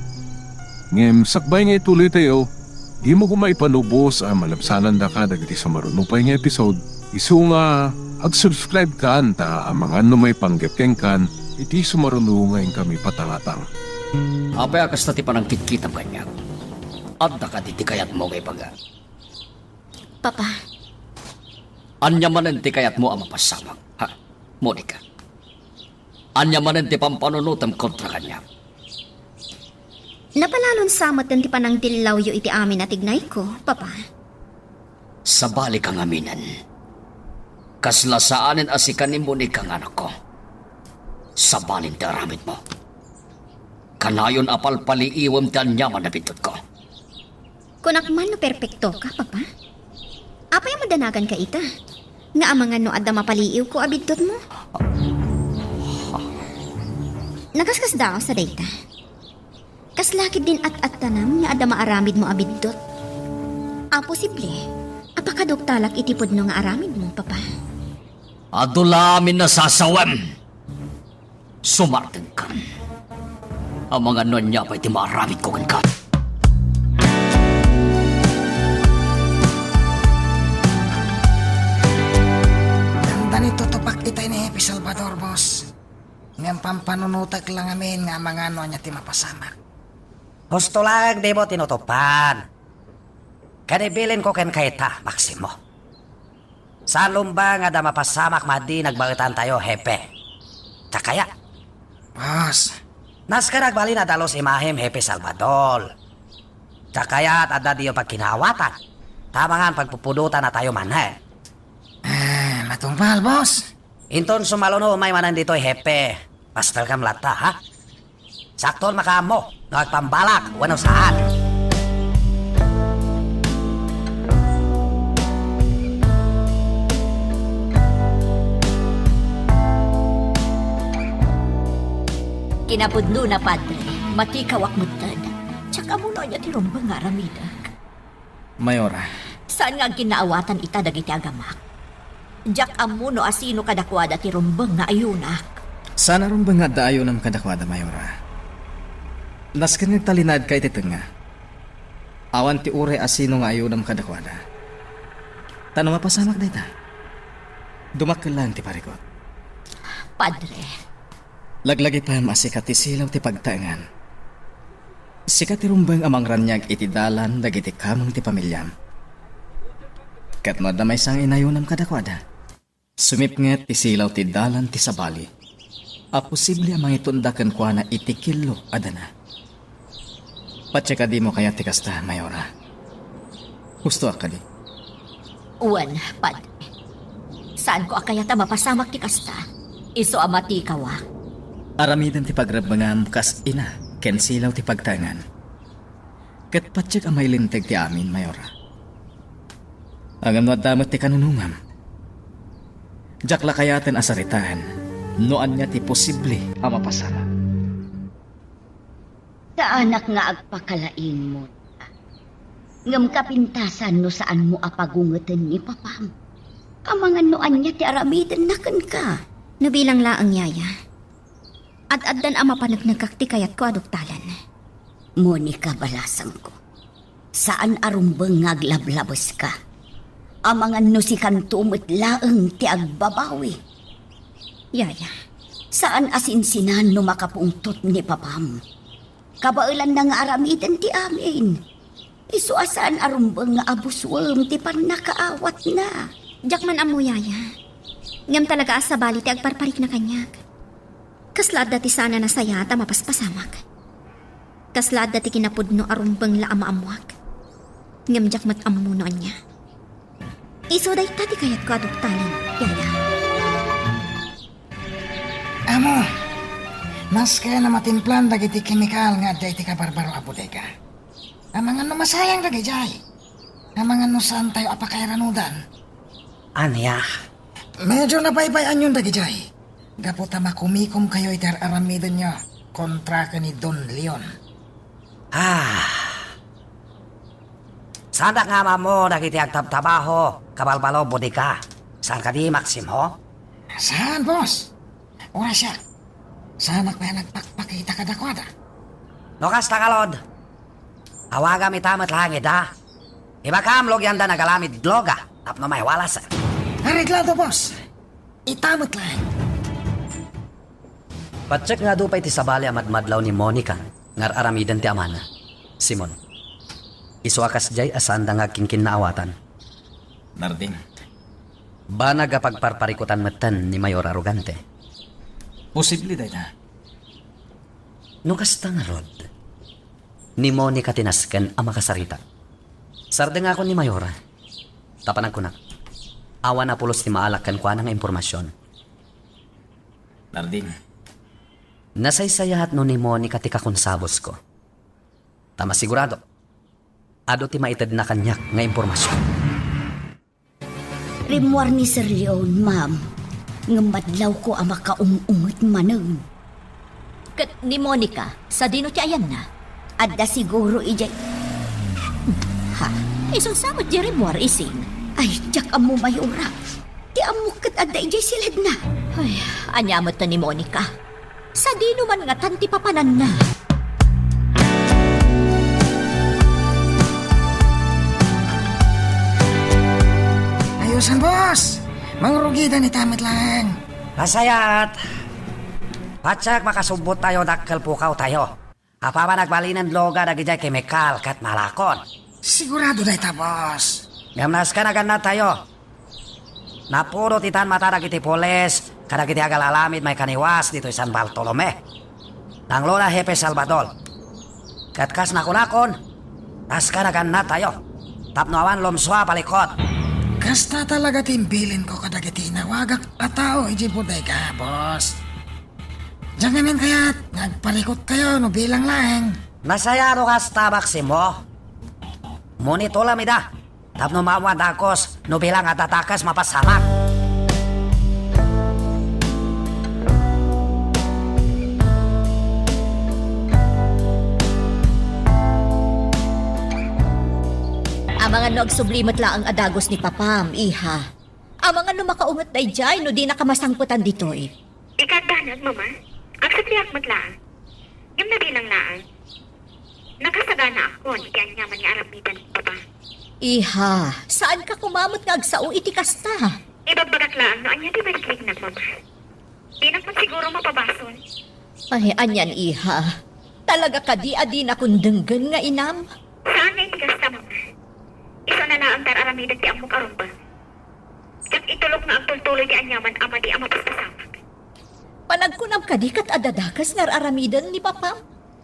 A: Ngem, sakbay nga ituloy tayo, di mo kumaipanubos ang malabsanan da ka dagiti sumaruno pa yung episode. Isu nga, ag-subscribe ka ta ang mga may panggapkeng kan, iti sumaruno ngayon kami patangatang.
H: Apay akas na ti panang kitkita ba niya? Adda ka di kayat mo kay paga.
B: Papa.
H: Anya manen ti kayat mo ang mapasamag, ha, Monica? Anya manen ti pampanunutam kontra kanya.
B: Napalalon samot ti panang dilaw yu iti amin at ignay ko, Papa.
H: Sa balik ang aminan, kaslasaanin asikan ni Monica ang anak ko. Sa balin ti aramid mo. Kanayon apalpali iwam ti anyaman na bitot ko.
B: Kunak man no perpekto ka, Papa. Apay madanagan ka ita. Nga amangan no adda mapaliiw ko abidtot mo. Nagaskas daw sa data. Kaslakid din at tanam nga adda maaramid mo abidtot. Posible. Apakadoktalak itipod no nga aramid mo, Papa.
H: Adulamin na sasawam. Sumartin ka. Ang mga nonya pa'y ti maaramid ko ka.
E: Ganda nito tupak itay ni Happy Salvador, boss. Ngayon pampanunutak lang amin nga mga ano niya ti mapasamak.
D: Gusto lang di mo tinutupan. Kanibilin ko ken kaita, Maximo. Sa lumba nga da mapasamak madi nagbagitan tayo, hepe. Tsakaya,
E: Boss,
D: nas ka nagbali na dalos imahim, Hepe Salvador. Tsakaya at adda diyo pagkinawatan. Tamangan pagpupudutan na tayo manay.
E: matumpal, boss.
D: Inton sumalono may manan dito, Hepe. Pastel kam lata, ha? Saktol makamo, nagpambalak, wano saan.
K: Kinapudno na, Padre. Matikawak mutan. Tsaka muna niya ti rumbang nga ramidag.
C: Mayora,
K: Saan nga ang kinaawatan ita dagiti agamak? Jak amuno asino kadakwada ti rumbang nga ayunak.
C: sana ron ba nga daayo ng kadakwada, Mayora? Nas kanil talinad kay titeng nga. Awan ti ure asino nga ayo ng kadakwada. Tanong mapasamak na ita. Dumakil lang ti parikot.
K: Padre,
C: Laglagi pa masikat ti silaw ti pagtaengan. Sikat ti rumbang amang ranyag iti dalan dagiti kamang ti pamilyam. Kat no damay sang inayunam kadakwada. Sumipnget ti silaw ti dalan ti sabali. A posible amang itundakan kwa na iti kilo adana. Patsika di mo kaya ti kasta, Mayora. Gusto ka di.
K: uwan, Padre. Saan ko akayata mapasamak ti kasta? Iso amati kawa.
C: Aramidan ti pagrabangam kas ina, ken silaw ti pagtangan. Ket patsik amay linteg ti amin, Mayora. Ang ano damat ti kanunungam. Jakla kayaten asaritaan, noan niya ti posible ang mapasama.
G: Sa anak nga agpakalain mo. Ngam kapintasan no saan mo apagungatan ni papam. Amangan noan niya ti aramidan nakan ka.
B: Nabilang laang yaya. Ad-addan ama panagnagkak ti kayat ko aduktalan.
G: Monica balasang ko. Saan arumbang ngaglablabos ka? Amangan no si kantumot laeng ti agbabawi.
B: Yaya,
G: Saan asinsinan no makapungtot ni papam? Kabailan na nga aramidan ti amin. Isu asaan arumbang nga abuswam ti panakaawat na.
B: jakman amo yaya. Ngam talaga asabali ti agparparik na kanyag. Kaslad dati sana na sayata mapaspasamak. Kaslad dati kinapudno arumbang la amaamuak. Ngam jakmat amunoan niya. Iso day tati kayat ko aduktalan, yaya.
E: Amo, nas kaya na matimplan dagiti kemikal nga day ti kabarbaro a bodega. Amangan no masayang dagi jay. Amangan no saan tayo apakairanudan.
D: Anya,
E: Medyo napaypayan yun dagi jay. Gaputa makumikom kayo itar aramidan nyo kontra ka ni Don Leon.
D: sana nga mo nagiti agtabtabaho, kabalbalo bodika. Saan ka di, Maximo?
E: Saan, boss? Ora siya. Sana kaya nagpakpakita ka dakwada.
D: Nokas takalod. Awaga mi tamat langit, ha? Iba kamlog yan da nagalamid droga. Tapno may walas.
E: Areglado, boss. Itamot lang.
D: Patsek nga dupay ti sabali amadmadlaw ni Monica. Ngar aramidan ti amana. Simon. Isu akas jay asanda nga kingkin naawatan.
C: Narding,
D: Ba nagapagparparikutan matan ni Mayor Arrogante?
C: posible dayta.
D: No kasta nga rod, ni Monica tinasken ang makasarita. Sarde nga ako ni Mayora. Tapanag ko na. Awa na pulos ni maalakan ko ng impormasyon.
C: Narding,
D: Nasaysayahat no ni Monica ti kakonsabos ko. Tama sigurado. Ado ti maited na kanyak nga impormasyon.
G: Rimwar ni Sir Leon, ma'am. Ngamadlaw ko ang makaungungot manang.
K: Kat ni Monica, sa dino ti ayan na.
G: Adda siguro ijay.
K: Ha? Isunsamot di rimwar ising.
G: Ay, jak amo Mayora. Di amo kat adda ijay silad na.
K: Ay, anyamot na ni Monica. Sa dino man nga tanti papanan na.
E: Ayusan, boss. Mangrugitan ni tamit lang.
D: Masayat! Patsak makasubot tayo dakkel pukaw tayo. Apa ba nagbalinan loga dagijay kemikal kat malakon?
E: Sigurado dayta, boss.
D: Gamnas ka na ganat tayo. Napuro titan mata dagiti poles, kadagiti agalalamid may kaniwas dito San Bartolome. Nang lola Hepe Salvador. Katkas na kunakon, tas ka na ganat tayo. Tapnoawan lomswa palikot.
E: Kasta talaga timbilin ko kadagiti nawagak at tao iji bodega, boss. Diyan ngamin kaya't nagpalikot kayo no bilang lang.
D: Nasayado kas tabak si mo. Monito lamida. Tapno mawan dakos, no bilang atatakas mapasamak.
K: Ang mga nagsublimat lang ang adagos ni Papam, iha. Ang mga numakaungot na ijay, no di nakamasangputan dito eh.
J: Ikadanag, mama. Ang sabiyak matlaan. Yung nabilang laan. Nakasagana ako ni kaya nyaman nga aramitan ni Papa.
K: Iha, saan ka kumamot nga agsao iti kasta?
J: Ibagbagak laan no anya di maliklig na, mama. Di na po siguro mapabason.
K: Ay, anyan iha. Talaga ka di adi na kundenggan nga inam.
J: Saan na itigasta, mama? Isa na na ang tararamidan ti amok arumba. Kag itulog na ang tultuloy di anyaman ama di ama pastasamak.
K: Panagkunam ka di kat adadakas nga aramidan ni Papam.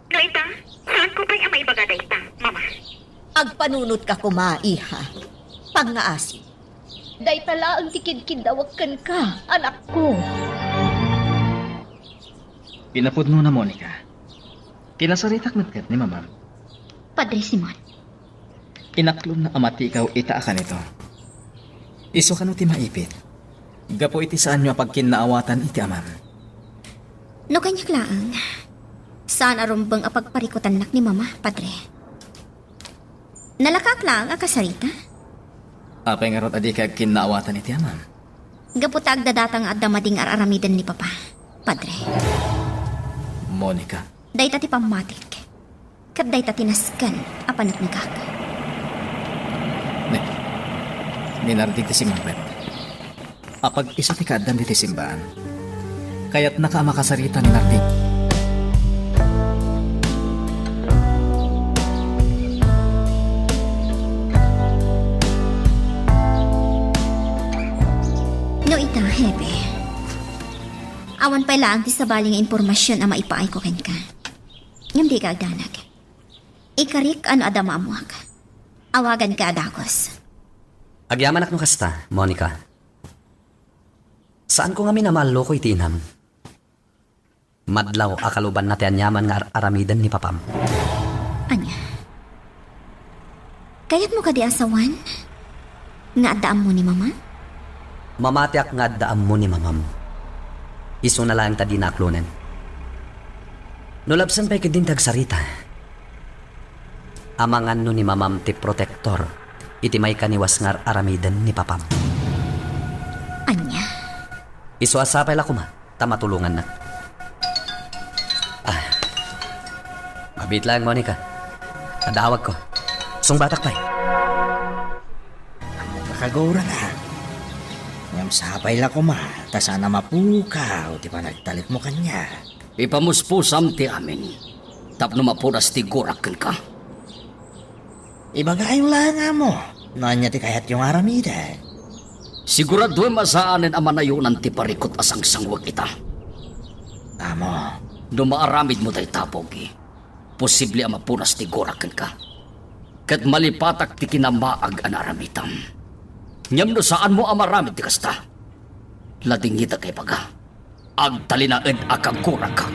J: No ita, saan ko ba'y ama ibagaday ita, mama?
K: Agpanunot ka kuma, iha. Pangaasi. Day tala ang tikid-kidawakan ka, anak ko.
C: pinapod mo na Monica. Kinasaritak nagkat ni Mamam.
B: Padre Simon,
C: Inaklom na amati ikaw itaakan ito. Iso ka no ti maipit. Gapo iti saan nyo pagkinaawatan iti amam.
B: no kanyak laang. Saan arumbang apagparikutan nak ni Mama, Padre? Nalakak lang ang kasarita.
C: Apay nga rot adi kag kinaawatan iti amam.
B: Gaputag dadatang at damading araramidan ni Papa, Padre.
C: Monica,
B: Dayta ti pamatik. Kat dayta tinaskan, apanak ni Kaka.
C: minardig ti simapet. Apag isa ti kadam di ti simbaan. Kaya't nakamakasarita ni Nardig.
B: No ita, Hebe. Awan pa lang ti sabaling impormasyon ang maipaay ko ken ka. Ngam di ka agdanag. Ikarik ano adama amuak. Awagan ka adagos.
D: Agyaman ak no kasta, Monica. Saan ko nga minamalo ko itinam? Madlaw akaluban natin anyaman nga aramidan ni Papam.
B: Anya? Kayat mo ka di asawan? Nga addaam mo ni Mama?
D: Mamatiak nga daam mo ni Mamam. Iso na lang tadi naklonen. Nulabsan pa'y kadin tagsarita. Amangan no ni Mamam ti protektor. Iti may kaniwas nga aramidan ni Papam.
B: Anya?
D: Iso asapay la kuma. Tamatulungan na. Mabit lang, Monica. Adawag ko. Sungbatak pa'y.
I: Nakagura na. Ngam sapay la ko ma, ta sana mapukaw, di ba nagtalit mo kanya?
H: Ipamuspusam ti amin. Tapno mapuras ti gurakan ka.
I: Ibagayo lang nga mo, nanya ti kayat yung aramida.
H: Sigurado masaanin ang manayunan ti parikot asang sangwag ita.
I: Amo,
H: Dumaaramid mo tay tapogi. Posible ang mapunas ti gorakan ka. Kat malipatak ti kinamaag ang aramitam. Nyam no saan mo ang maramid ti kasta. Lading hita kay paga. Agtalinaed akang kurak ka.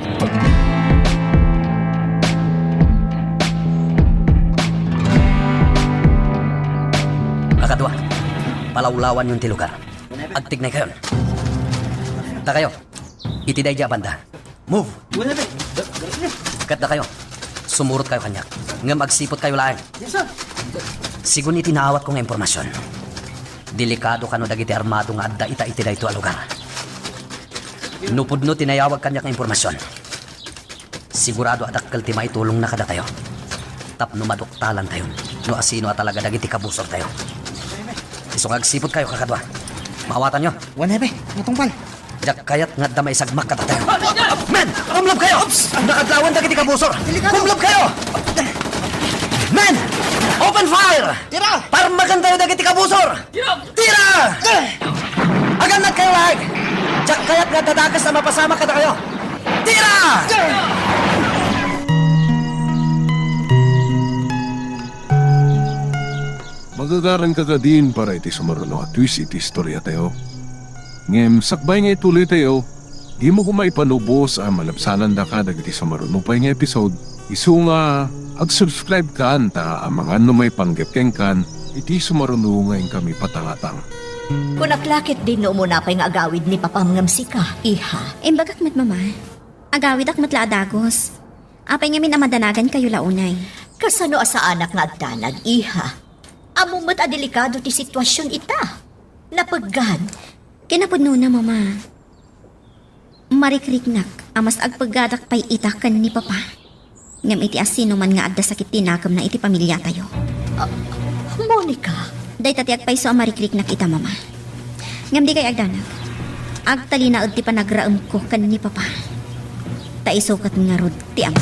D: Akadwa, palawlawan yung tilugar. Agtignay kayo. Ta kayo, itiday dya banda. Move! Kat na kayo, sumurot kayo kanyak. Nga magsipot kayo lang. Sigun itinawat kong impormasyon. Delikado ka no dagiti armado nga adda ita-itiday ito a lugar. Nupod no tinayawag kanyak ng impormasyon. Sigurado adakkel ti maitulong na kada tayo. Tapno maduktalan tayo. No asino talaga dagiti kabusor tayo. Isong agsipot kayo kakadwa. Maawatan nyo.
E: Wanebe, matungpal.
D: Jak kayat nga damay sagmak kada tayo. Men! Kumlob kayo! Nakadlawan dagiti kabusor! Kumlob kayo! Men! Open fire!
E: Tira!
D: Parmagan tayo dagiti kabusor! Tira! Aganat kayo lahat! Jak kayat nga dadakas na mapasama kada kayo! Tira!
A: Magagaran ka din para iti sumaruno at twist iti istorya tayo. Ngem, sakbay nga ituloy tayo, di mo kumaipanubos ang malapsanan da ka dagiti sumaruno pa nga episode. Isu nga, ag-subscribe ka anta ang mga may panggepkeng kan, iti sumaruno ngayon kami patangatang.
K: Kunaklakit din no muna pa yung agawid ni papamngamsi ka, iha.
B: Imbagak met mama. Agawid ak matla adagos. Apay ngamin amadanagan kayo launay.
K: Kasano asa anak nga agdanag, iha. Amumat a delikado ti sitwasyon ita. Napaggan.
B: Kinapudno na mama. Marikriknak, amas agpagadak pay itak kan ni papa. Ngam iti asino man nga adda sakit tinakam na iti pamilya tayo.
K: Monica,
B: Day tati agpay so marikriknak ita mama. Ngam di kay agdanag. Agtali na ti panagraam ko kan ni papa. Taisukat nga rod ti ama.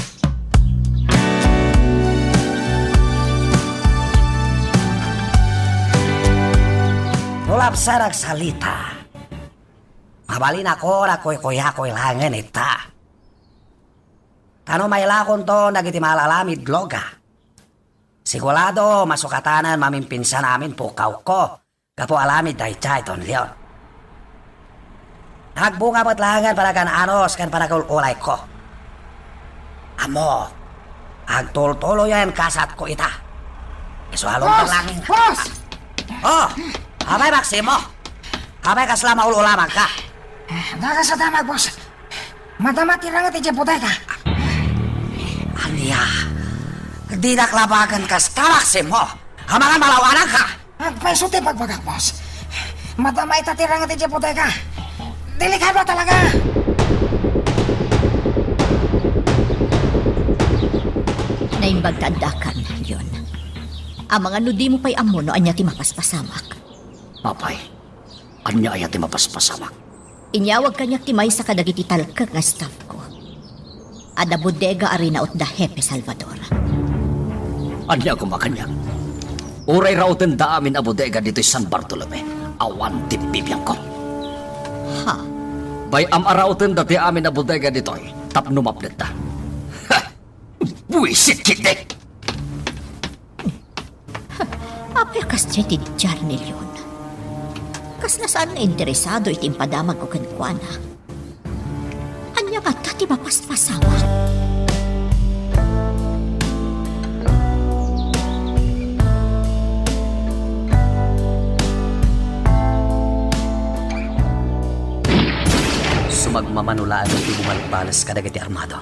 D: Tulap sarak salita. Mabalin ako na koy-koy-koy langan ita. Tano may lakon to nagiti malalamid loga. Sigurado masukatanan mamimpinsa namin pukaw ko. Kapo alamid day chay ton leon. Nagbunga mo't langan para kan anos kan para kulkulay ko. Amo, agtultulo yan kasat ko ita. Isuhalong langin ka.
E: Boss!
D: Oh, abay Maximo. Abay kasla maululaman ka.
E: Daga sa damag, boss. Madama tirangat iti bodega.
D: Anya, di naklabagan kas ka Maximo. Hamangan malawanan ka.
E: Agpaiso ti pagbagak, boss. Madama itatirangat iti bodega. Delikado talaga.
K: naimbag taandakan yon. Ang mga nudi mo pa'y amo no anya ti mapaspasamak.
H: Papay, anya ayat ti mapaspasamak.
K: Inyawag kanyak ti may sa kadagiti talkag nga staff ko. Ada bodega arena ut da Hepe Salvador.
H: Anya kumakanya. Uray rauten da amin a bodega dito San Bartolome. Awan ti bibiyang ko.
K: Ha?
H: Bay amarauten dati amin a bodega dito tapno maplet da. Ha! Buisit kitik!
K: Apekas siya ti Jarnel yun. Kas nasaan na interesado iti impadamag ko kankwana. Anya ka tati mapaspasawa.
D: Sumagmamanulaan iti bumalbalas kadagiti armado.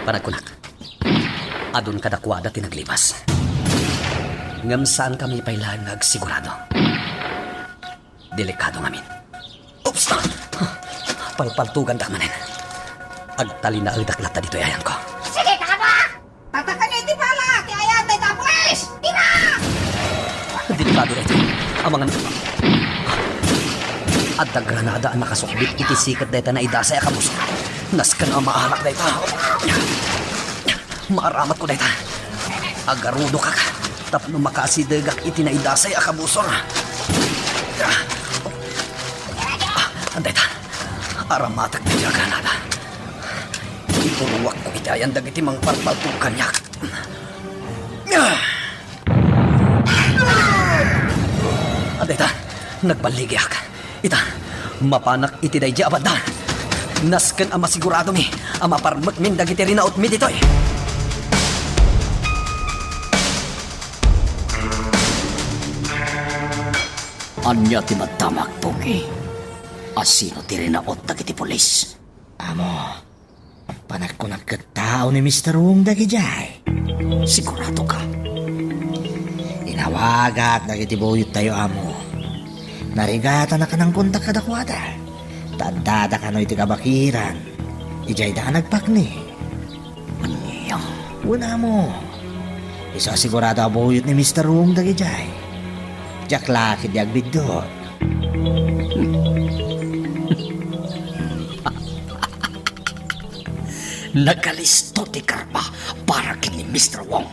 D: Panagkunak, adun kadakwada tinaglipas. Ngam saan kami pailan nagsigurado. Delikado ngamin. Oops! Palpaltugan da manin. Agtali na agdaklat na dito yayan ko.
E: Sige, kaba! Tatakan niyo iti pala! Ti ayatay ta, pulis! Ina!
D: Delikado na ito. Ang mga... At ang granada ang nakasukbit iti sikat na ito na idasay akabus. Naskan ang maanak na ito. Maaramat ko na ito. Agarudo ka ka. Tapno makasidigak iti na idasay akabusor.
H: Anday ta, aramatak na siya kanada. Ipuluwak ko itayan dagiti mang parpaltong kanyak. Anday ta, nagbaligyak. Ita, mapanak iti day di abad na. Nasken ang masigurado mi, ang maparmak min dagiti rinaot mi ditoy. Anya ti madamak pogi. Asino ti rinaot dagiti polis.
I: Amo, panak ko nagkatao ni Mr. Wong dagijay.
H: Sigurado ka.
I: Inawagak dagiti buyot tayo amo. Narigata na ka ng kontak kadakwada. Tandada ka no iti kabakiran. Ijay da ka nagpakni.
H: Anya.
I: Wala mo. Isa sigurado ang buyot ni Mr. Wong dagijay. Diyak laki di agbidot.
H: Nagalisto ti karma para kini Mr. Wong.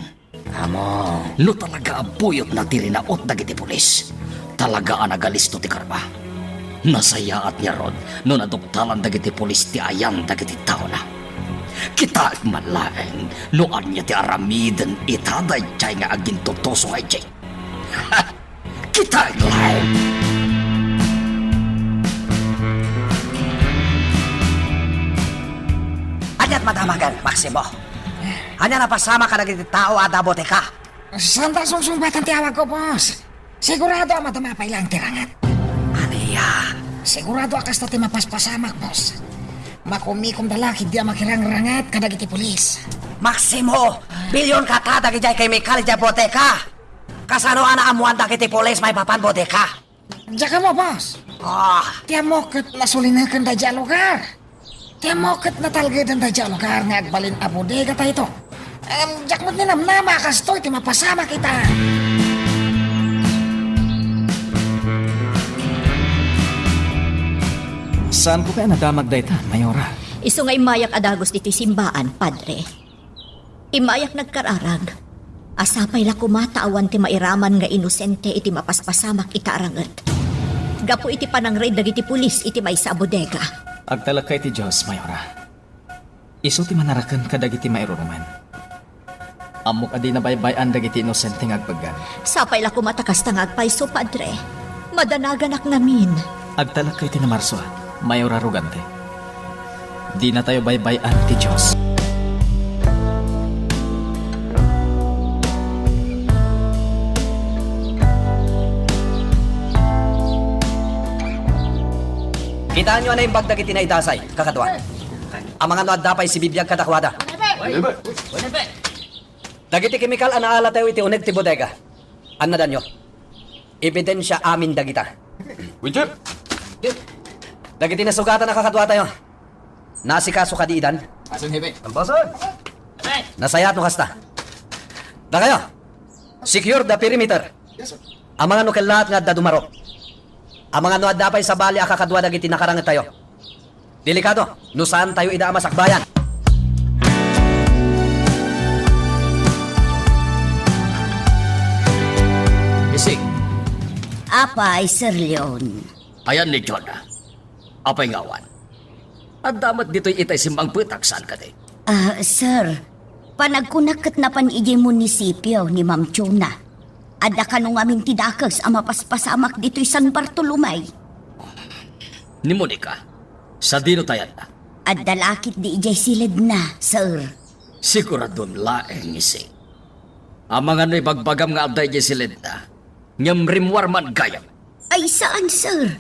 I: Amo,
H: No talaga abuyot na ti rinaot dagiti pulis. Talaga ang nagalisto ti karma. Nasayaat niya rod no naduktalan dagiti pulis ti ayan dagiti tao na. Kita agmalaeng no anya ti aramiden itaday chay nga agintotoso ay jay. Kita agmalaeng.
D: Anyat madamagan, Maximo. Anya napasama ka dagiti tao ada boteka.
E: Santa sungsumbatan ti awag ko, boss. Sigurado ang matamapay lang tirangat.
D: Aniya.
E: Sigurado akas na ti mapaspasamak, boss. Makumikom dalaki di makirangrangat kadagiti pulis.
D: Maximo, bilyon ka ta dagijay kay Mikal di boteka. Kasano ana amuan dagiti polis may papan boteka.
E: Diyan ka mo, boss. Tiamokit na sulinakan da dyan lugar. Tiamokit na talgadan da dyan lugar nga agbalin a bodega tayo ito. Diyak mo't ninamnama kastoy ti mapasama kita.
C: Saan ko kaya nadamag dayta, Mayora?
K: Iso nga imayak adagos diti simbaan, padre. Imayak nagkararag. Asapay la kumataawan ti mairaman nga inosente iti mapaspasamak itaaranget. Gapo iti panangray dagiti pulis iti may sa bodega.
C: Agtalak kay ti Diyos, Mayora. Iso ti manarakan ka dagiti mairuruman. Amok adi na baybayan dagiti inosente nga agpagan.
K: Sapay la kumatakas tangag paiso, padre. Madanaganak namin.
C: Agtalak kay ti na Marso, Mayora Rugante. Di na tayo baybayan ti Diyos.
H: Kitaan nyo na yung bagdag itinaitasay, kakatuan. Ang mga noad dapay si bibiyag kadakwada. Dagiti kemikal anaala tayo iti uneg ti bodega. Anadan nyo. Ebidensya amin dagita.
A: Winter!
H: Dagiti nasugatan na kakatwa tayo. Nasikaso ka di idan.
C: Asun hebe.
H: Nasayat no kasta. Da kayo. Secure the perimeter. Ang mga nukel lahat nga da dumarok. Ang mga nuad dapay sa bali akakadwa dagiti nakarangat tayo. Delikado, no saan tayo idaama sakbayan. Isig.
G: Apay, Sir Leon.
H: Ayan ni John. Apay ngawan. At damat dito'y itay simbang putak saan ka di.
G: Sir, panagkunakat na panigi munisipyo ni Ma'am Chona. Ada ka nung aming tidakes ang mapaspasamak dito'y San Bartolomé.
H: Ni Monica, sa dino tayan na.
G: At dalakit di ijay silid na, sir.
H: Siguradon laeng isig. Ang mga no'y bagbagam nga abday di silid na. Ngam rimwar man gayam.
G: Ay saan, sir?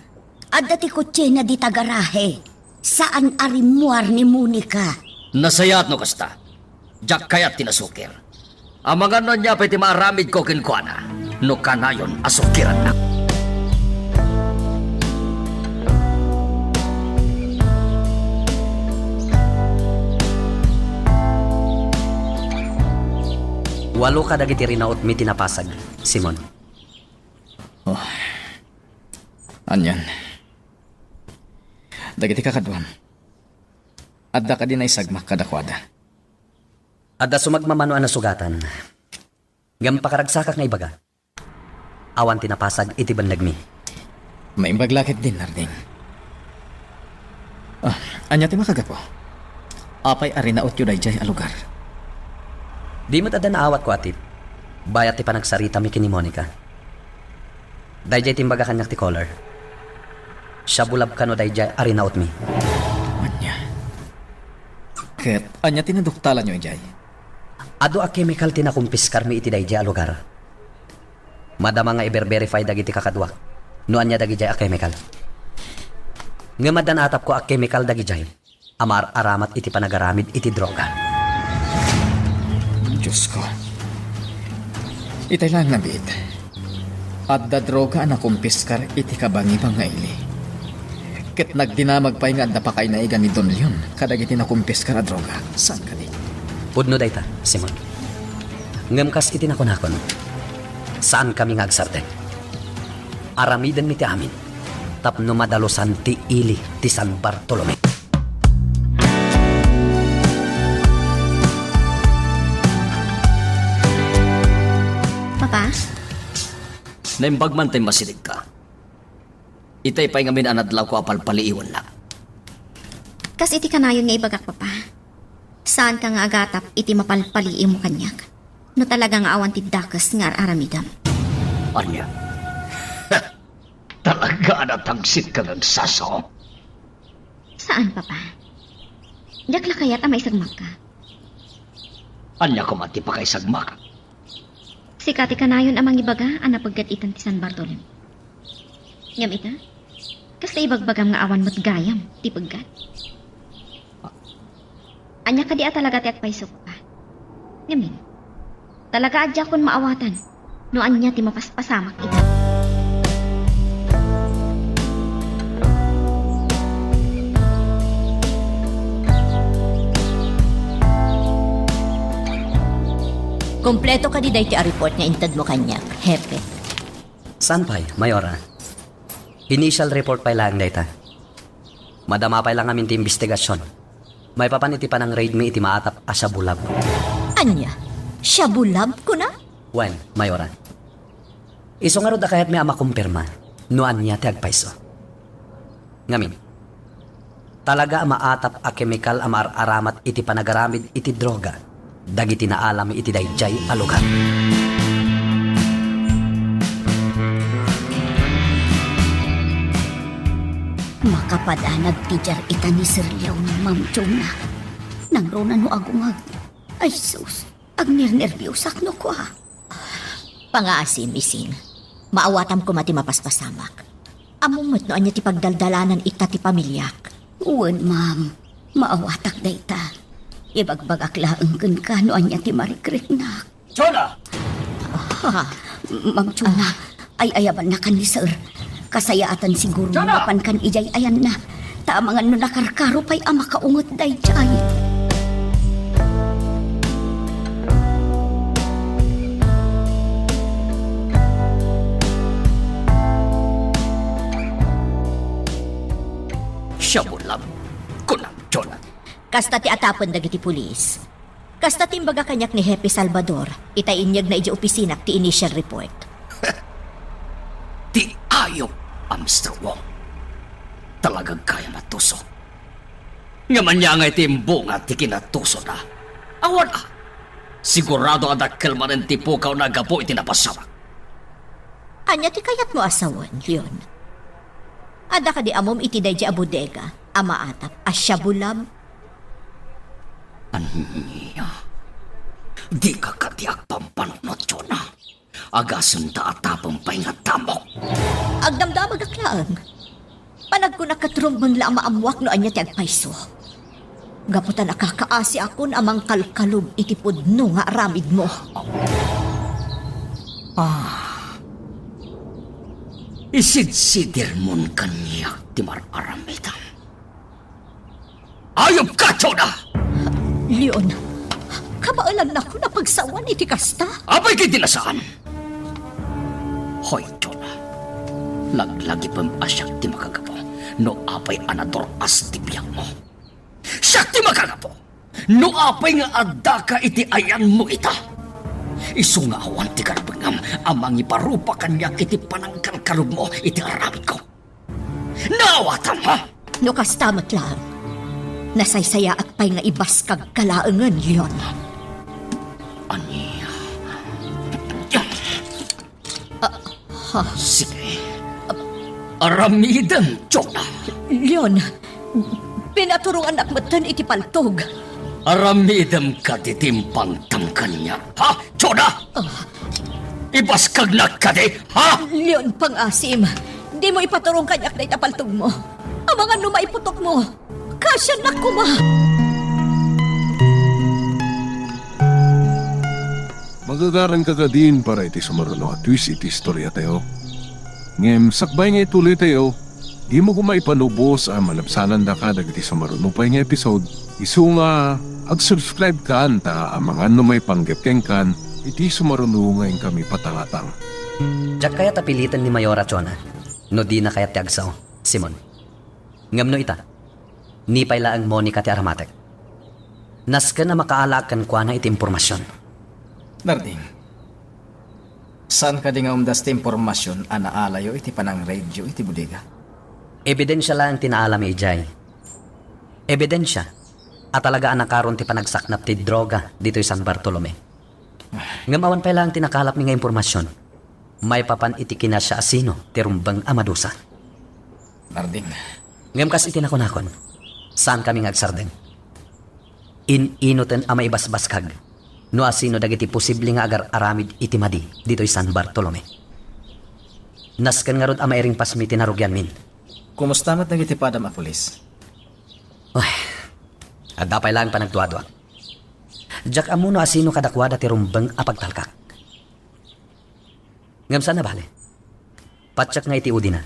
G: At dati kotse na di tagarahe. Saan arimuar ni Monica?
H: Nasayat no kasta. Jak kayat tinasukir. Ang mga no'n niya pwede maaramid ko kinkwana. No kanayon asukiran na. Walo ka dagiti rinaot mi tinapasag, Simon.
C: Anyan. Dagiti kakadwan. Adda ka din ay sagmak kadakwada.
H: Adda sumagmamano ang nasugatan. Ngam pakaragsakak nga ibaga. Awan tinapasag iti bandag mi.
C: Maimbaglakit din, Narding. Anya ti makagapo. Apay ari naot yun dayjay a lugar.
D: Di mo tada naawat ko atip. Bayat ti panagsarita mi kini Monica. Dayjay timbaga kanyak ti color. Siya bulab ka no dayjay ari naot mi.
C: Anya. Ket, anya tinaduktalan nyo jay.
D: Ado a chemical tinakumpiskar mi iti dayjay a lugar. Madama nga i-verify dagiti kakadwak. Noan niya dagijay a chemical. Nga madan atap ko a chemical dagijay. Amar aramat iti panagaramid iti droga.
C: Diyos ko. Itay lang nabit. At da droga na kumpiskar iti kabangibang nga ili. Ket nagdinamag pa nga da pa kay naiga ni Don Leon kadag iti nakumpiskar a droga. San ka di?
D: Pudno dayta, Simon. Ngamkas iti nakunakon. Saan kami nga agsarten? Aramiden mi ti amin. Tapno madalosan ti ili ti San Bartolome.
B: Papa?
H: Naimbagman tayo masilig ka. Itay pa'y ngamin anadlaw ko apalpaliiwan na.
B: Kas iti kanayon nga ibagak, Papa. Saan ka nga agatap iti mapalpali mo kanyak? No talagang awan ti dakas nga aramidam.
H: Anya? Talaga na tagsit ka nagsaso.
B: Saan, Papa? Dakla kaya't amay sagmak ka.
H: Anya ko mati pa kay sagmak.
B: Sikati kanayon amang ibaga anapagkat itan ti San Bartolome. Ngam ita? Kas ibagbagam nga awan mo't gayam, ti pagkat. Anya ka di talaga ti agpaisok pa. Ngamin, talaga adya kon maawatan, no anya ti mapaspasamak ita.
K: Kompleto ka di day ti a report nga intad mo kanyak, Hepe.
D: Saan pa'y, Mayora? Initial report pa'y lang dayta. Madama pa'y lang amin ti investigasyon. May papaniti pa ng raid mi iti maatap asya bulab.
K: Anya, siya bulab ko na?
D: Wen, Mayora. Iso nga ro da kahit may ama kumpirma, noan niya ti agpaiso. Ngamin, talaga maatap a chemical amar aramat iti panagaramid iti droga. Dagiti na alam iti dayjay a lugar.
G: Makapadanag ti jar ita ni Sir Leo ng Ma'am Chona. Nang rona no agungag. Ay sus, agner-nervyosak no ko ha.
K: Pangaasim, ising. Maawatam ko mati mapaspasamak. Amumot no anya ti pagdaldalanan ita ti pamilyak.
G: Uwan, ma'am. Maawatak dayta. Ibagbagak laeng kun ka no anya ti marikrik na.
H: Chona!
G: Ma'am Chona, ay ayaban na kan ni Sir. Kasayaatan siguro mapan kan ijay ayan na. Tamangan no nakarkaro pa'y ama kaungot dayjay.
H: Siya bulab. Kunang Chona.
K: Kasta ti atapon dagiti pulis. Kasta timbaga kanyak ni Hepe Salvador, itay inyag na iti opisinak ti initial report.
H: Ti ayop, Mr. Wong. Talagang kaya matuso. Ngaman niya nga itimbo nga ti kinatuso na. Awan ah. Sigurado adakkel man ang tipukaw na gapo itinapasamak.
K: Anya ti kayat mo asawan, Leon. Ada ka di amom iti dayjay a bodega, ama atap, asya bulab.
H: Anya, di ka katiyak pampanunot yun na. Agasun ta atapang pa'y nga tamok.
K: Agdamdamag aklaan. Panag ko nakatrumbon la maamwak no anya ti agpaiso. Gaputan nakakaasi akon amang kalkalub iti pudno nga aramid mo.
H: Isidsidir mon kanyak ti mararamitan. Ayop ka, Chona!
K: Leon, kabaalan na ko na pagsawan iti kasta.
H: Abay kay dinasaan. Hoy, Chona. Laglagi pang asyak ti makagapo. No apay anador as ti biyak mo. Siyak ti makagapo. No apay nga adda ka iti ayan mo ita. Isu nga awan ti karabangam amang iparupa kanyak iti panangkalkalog mo iti aramid ko. Nawatam ha?
K: No kastamat lang. Nasaysaya at pa'y nga ibas kag kalaangan yon.
H: Anya. Sige. Aramidan, Chona.
K: Leon, pinaturuan akmatan iti paltog.
H: Aramidam ka titimpang tamkan niya. Ha? Chona! Ibas kag nakade, ha?
K: Leon, pangasim, di mo ipaturong kanyak na itapaltog mo. Ang mga numaiputok mo, kasya na kuma.
A: Magagaran ka din para iti sumaruno at twist iti istorya tayo. Ngem, sakbay nga ituloy tayo, di mo kumay panubos ang malabsanan da ka dagiti sumaruno pa nga episode. Isu nga, ag-subscribe ka ta ang mga numay panggapkeng kan, iti sumaruno ngayon kami patangatang.
D: Diyak kaya tapilitan ni Mayora Chona. No di na kaya ti agsaw, Simon. Ngam no ita, ni payla ang Monica ti Aramatek. Nasken na makaalakan kwa na iti impormasyon.
C: Darding, saan ka di nga umdas ti impormasyon anaalayo iti panang radio iti bodega?
D: Ebidensya lang tinaalam ijay. Ebidensya at talaga ang nakaroon ti panagsaknap ti droga dito San Bartolome. Ngamawan pa lang tinakalap ni nga impormasyon. May papan iti kinasya asino ti rumbang amadusa.
C: Darding,
D: Ngam kas iti nakonakon. Saan kami ngagsardeng? Ininoten ama ibasbaskag. No asino dagiti posible nga agar aramid iti madi dito'y San Bartolome. Nasken nga rod ama iring pasmi tinarugyan min.
C: kumusta mat nagiti padam a pulis?
D: Uy, at dapay lang panagtuadwa. Diyak amuno asino kadakwada ti rumbeng apagtalkak. Ngam sana bale. Patsak nga iti udina.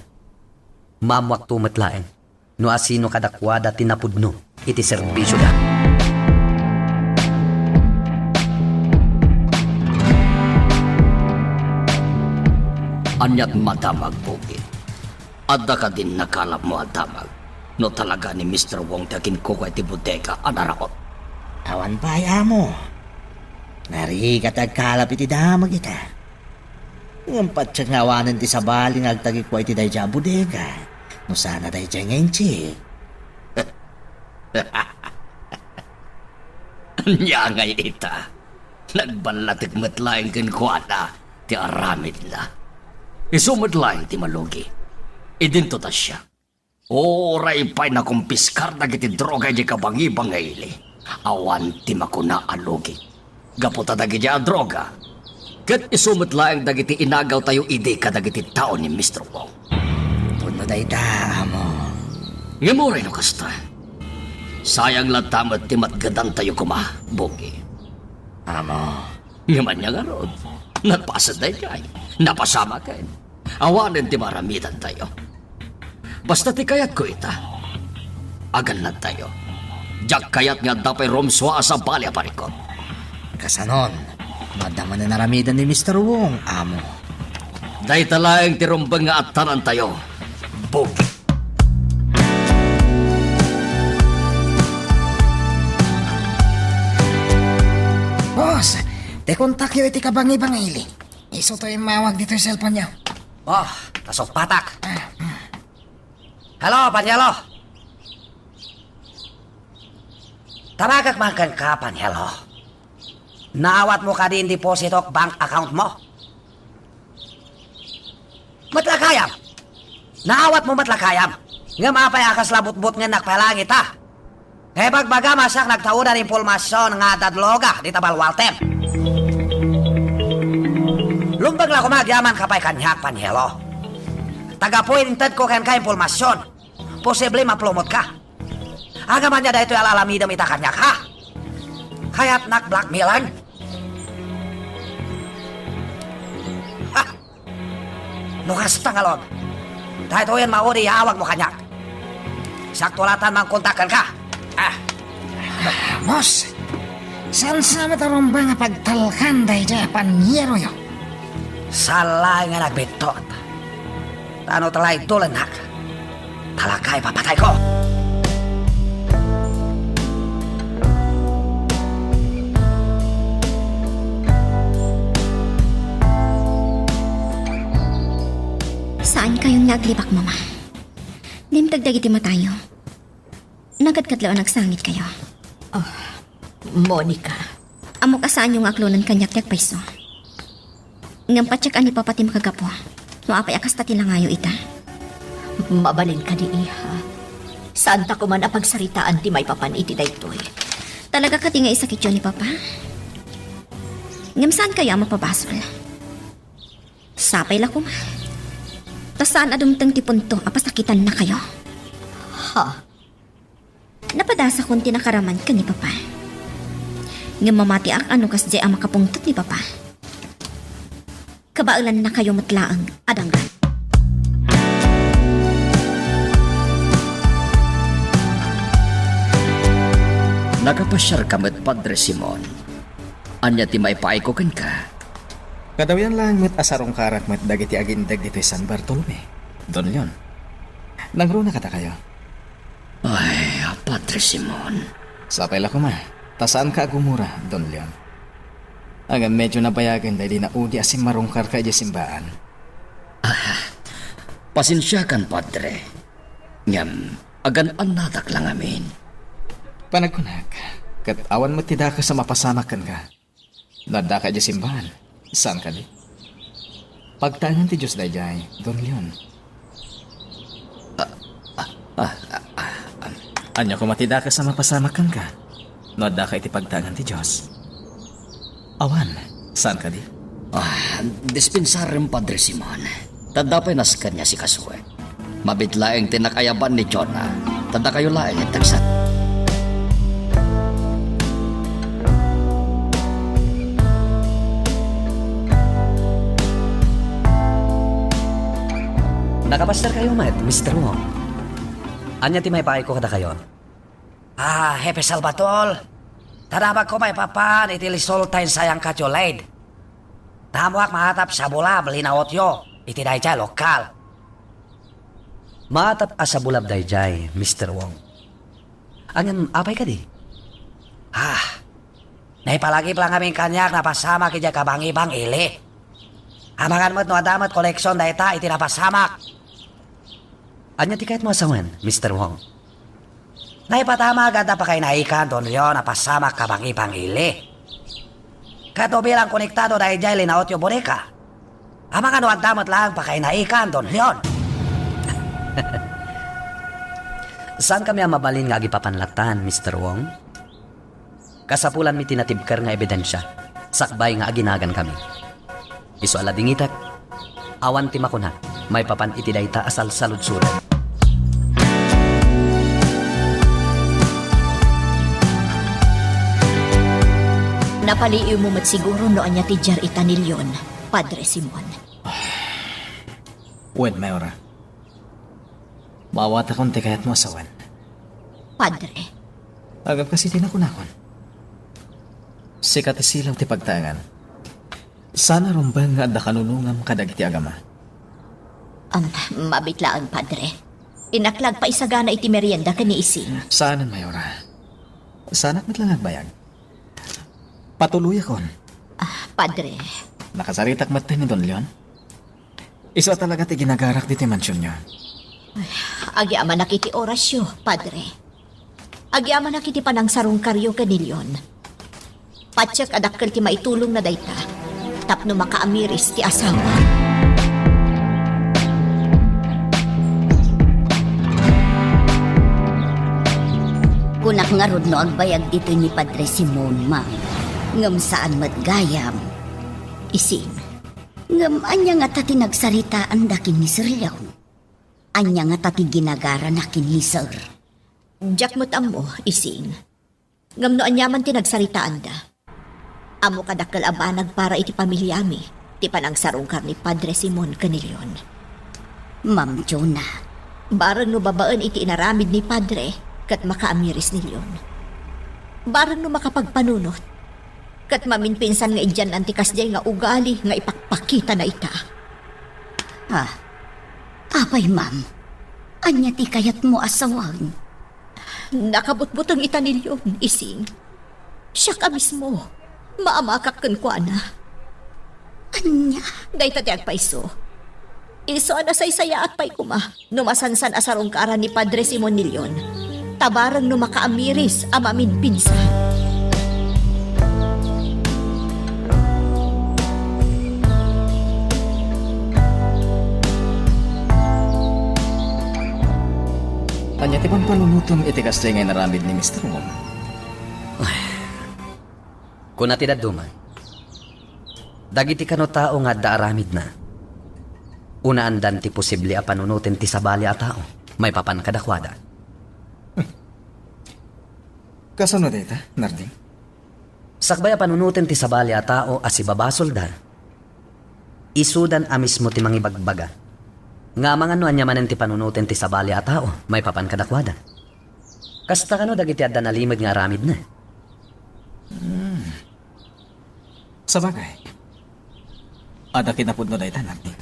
D: Mamwak tumatlaen. No asino kadakwada tinapudno iti serbisyo da.
H: Anyat madamag, Bogit. Adda ka din nakalap mo adamag. No talaga ni Mr. Wong takin ko kay ti bodega anarakot.
I: Awan pa mo. Nari katagkalap iti damag ita. Ngampat siya ngawanan ti sabaling agtagi ko iti dayja bodega. No sana dayja ngayon chi.
H: Anya ngay ita. Nagbalatig matlaing kinkuana ti aramid la. Isumad lang ti malugi. Idinto ta siya. Oray pa'y nakumpiskar na giti droga di kabangi-bangayli. Awan ti makuna alugi. Gaputa dagi di a droga. Kat isumad lang dagiti inagaw tayo ide ka dagiti tao ni Mr. Wong.
I: Puno day ta mo.
H: Ngamuray no kasta. Sayang lang tamat ti matgadan tayo kuma, Bogi.
I: Amo.
H: Ngaman niya nga ron. Napasad na kay. Napasama kayo. Awanan ti maramitan tayo. Basta ti kayat ko ita. Agan lang tayo. Diyak kayat nga dapay romswa sa balya parikot.
I: Kasanon, madama na naramidan ni Mr. Wong, amo.
H: Day talaeng ti rumbang nga atanan tayo. Bogi.
E: Boss, dekontak yo iti kabangi-bangili. Iso to yung mawag dito yung cellphone niyo.
D: Oh, tasok patak. Halo, Panyelo. Tabagak makan ka, Panyelo. Naawat mo ka din deposit o bank account mo. Matlakayam. Naawat mo matlakayam. Nga mapay akas labot-bot nga nakpalangit ha. Eh bagbaga masak nagtaudan impormasyon nga dadloga di tabal Walter. Lumbag lang kumagyaman kapay kanyak, Panyelo. Tagapuintad ko kan ka impormasyon. Posible maplumot ka. Agaman niya dahito alalamidam ita kanyak ha. Kaya't nak-blackmailan. Ha? Nukas tangalog. Dahito yan maudi hawag mo kanyak. Saktulatan mang kontakan ka. Ah.
E: Boss, saan sa matarong ba nga pagtalkan dahi dya panyero yo?
D: Salay nga nagbitot. Tano talay tulan nak. Talakay papatay ko.
B: Saan kayong naglibak, Mama? Dim tagdagiti matayo. Nagkadkadlaw nagsangit kayo.
K: Monica,
B: Amo kasaan yung aklonan kanyak-yak paiso. Ngam patsyak ani papati makagapo. Maapay akas tati lang ngayo ita.
K: mabalin ka di iha. Saan ta ko man apagsaritaan ti may papan iti daytoy.
B: Talaga ka tinga isakit yun ni Papa? Ngam saan kayo ang mapabasol? Sapay la ko ma. Tas saan adumtang ti punto apasakitan na kayo?
K: Ha?
B: Napadasa kong tinakaraman ka ni Papa. Ngam mamati ak ano kas di ang makapungtot ni Papa. Kabaulan na kayo matlaang adanggan.
H: Nakapasyar ka met Padre Simon. Anya ti may paikokan ka.
C: Kadawian lang met asarong karak met dagiti agindag dito San Bartolome. Don Leon. Nangruna kata kayo.
H: Ay, Padre Simon.
C: Sapay la ko ma. Tasaan ka agumura, Don Leon. Agam medyo nabayagan dahil na udi asim marungkar ka di simbaan.
H: Pasensyakan, Padre. Ngam, agan anadak lang amin.
C: Panagkunak, kat awan mo tida ka sa mapasamakan ka. Nada ka di simbahan. Saan ka di? Pagtangan ti Diyos dayjay, Don Leon. Anya ko matida ka sa mapasamakan ka. Nada ka iti pagtangan ti Diyos. Awan, saan ka di?
H: Dispensarem, Padre Simon. Tadapay nas kanya si Kaswe. Mabitlaeng tinakayaban ni Jonah. Tada kayo laeng at tagsan.
D: Nakapastar kayo, Mr. Wong. Anya ti may paay ko kada kayo? Hepe Salvatol. Tadabag ko may papan, iti lisoltain sayang katyolaid. Tamuak mahatap sa bulab, linaot yo, iti dayjay lokal. Mahatap sa bulab dayjay, Mr. Wong. Angan, apay ka di? Naipalagi pa lang aming kanyak na pasama kaya kabang-ibang ili. Amangan mo't no adamat koleksyon dayta iti napasamak. Anya ti kahit mo asawan, Mr. Wong. Naipatama agad na pa kay naikan Don Leon na pasamak kabang-ibang ili. Kato bilang konektado dahil jay linaot yung boneka. Amangan no adamat lang pa kay naikan Don Leon. Saan kami ang mabalin nga agipapanlatan, Mr. Wong? Kasapulan mi tinatibkar nga ebidensya. Sakbay nga aginagan kami. Iso aladingitak, awan ti makuna, may papan iti dayta asal salud-sudan.
K: Napaliiw mo mat siguro no anya ti jar itanilyon, Padre Simon.
C: Wed, Mayora. Maawat akong ti kayat mo asawan.
K: Padre,
C: Agap kasi tinakunakon. Sikat isilaw ti pagtangan. Sana rumbang nga adda kanunungam kadag iti agama.
K: mabitlaan, Padre. Inaklag pa isagana iti merienda kani ising.
C: Saanan, Mayora? Sana't mitlang agbayag. Patuloy akon.
K: Padre,
C: Nakasaritak mat ni Don Leon. Isa talaga ti ginagarak di ti mansyon nyo.
K: agyaman nakiti orasyo, Padre. Agyaman nakiti panang sarong karyo kanilyon. Patsyak adakkel ti maitulong na dayta. Tapno makaamiris ti asawa.
G: Kunak nga rod no agbayag dito ni Padre Simon, ma'am. Ngam saan matgayam.
K: Ising,
G: Ngam anya nga tati nagsaritaan dakin ni Sir Leon. Anya nga tati ginagara nakin ni Sir.
K: Jack mo't amo, ising. Ngam no anyaman ti nagsaritaan da. Amo kadakkel abanag para iti pamilyami. Ti panang sarungkar ni Padre Simon kanilyon.
G: Ma'am Jonah,
K: Barang no babaan iti inaramid ni Padre kat makaamiris nilyon. Barang no makapagpanunot kat maminpinsan nga idyan antikas jay nga ugali nga ipakpakita na ita.
G: apay ma'am. Anya ti kayat mo asawan.
K: Nakabutbutang ita nilyon, ising. Siya ka mismo. Maamakak kan kwa na.
G: Anya?
K: Day tati agpaiso. Iso na say saya at pay kuma. Numasansan asarong kaara ni Padre Simon Nilyon. tabarang no makaamiris amamin pinsan.
C: Anya ti panunutom iti kasay ngay naramid ni Mr. Wong.
D: Kung natidad duman, dagiti kano tao nga daaramid na. Unaan ti posible a panunutin ti sabali a tao, may papan kadakwada.
C: Kasano dita, Narding?
D: Sakbay a panunutin ti sabali a tao as ibabasol da, isudan a mismo ti mangibagbaga. Nga mga no anyamanen ti panunutin ti sabali a tao, may papan kadakwada. Kasta kano dagiti adda nalimod nga aramid na.
C: Sa bagay. Ada kinapod no dayta, Narding.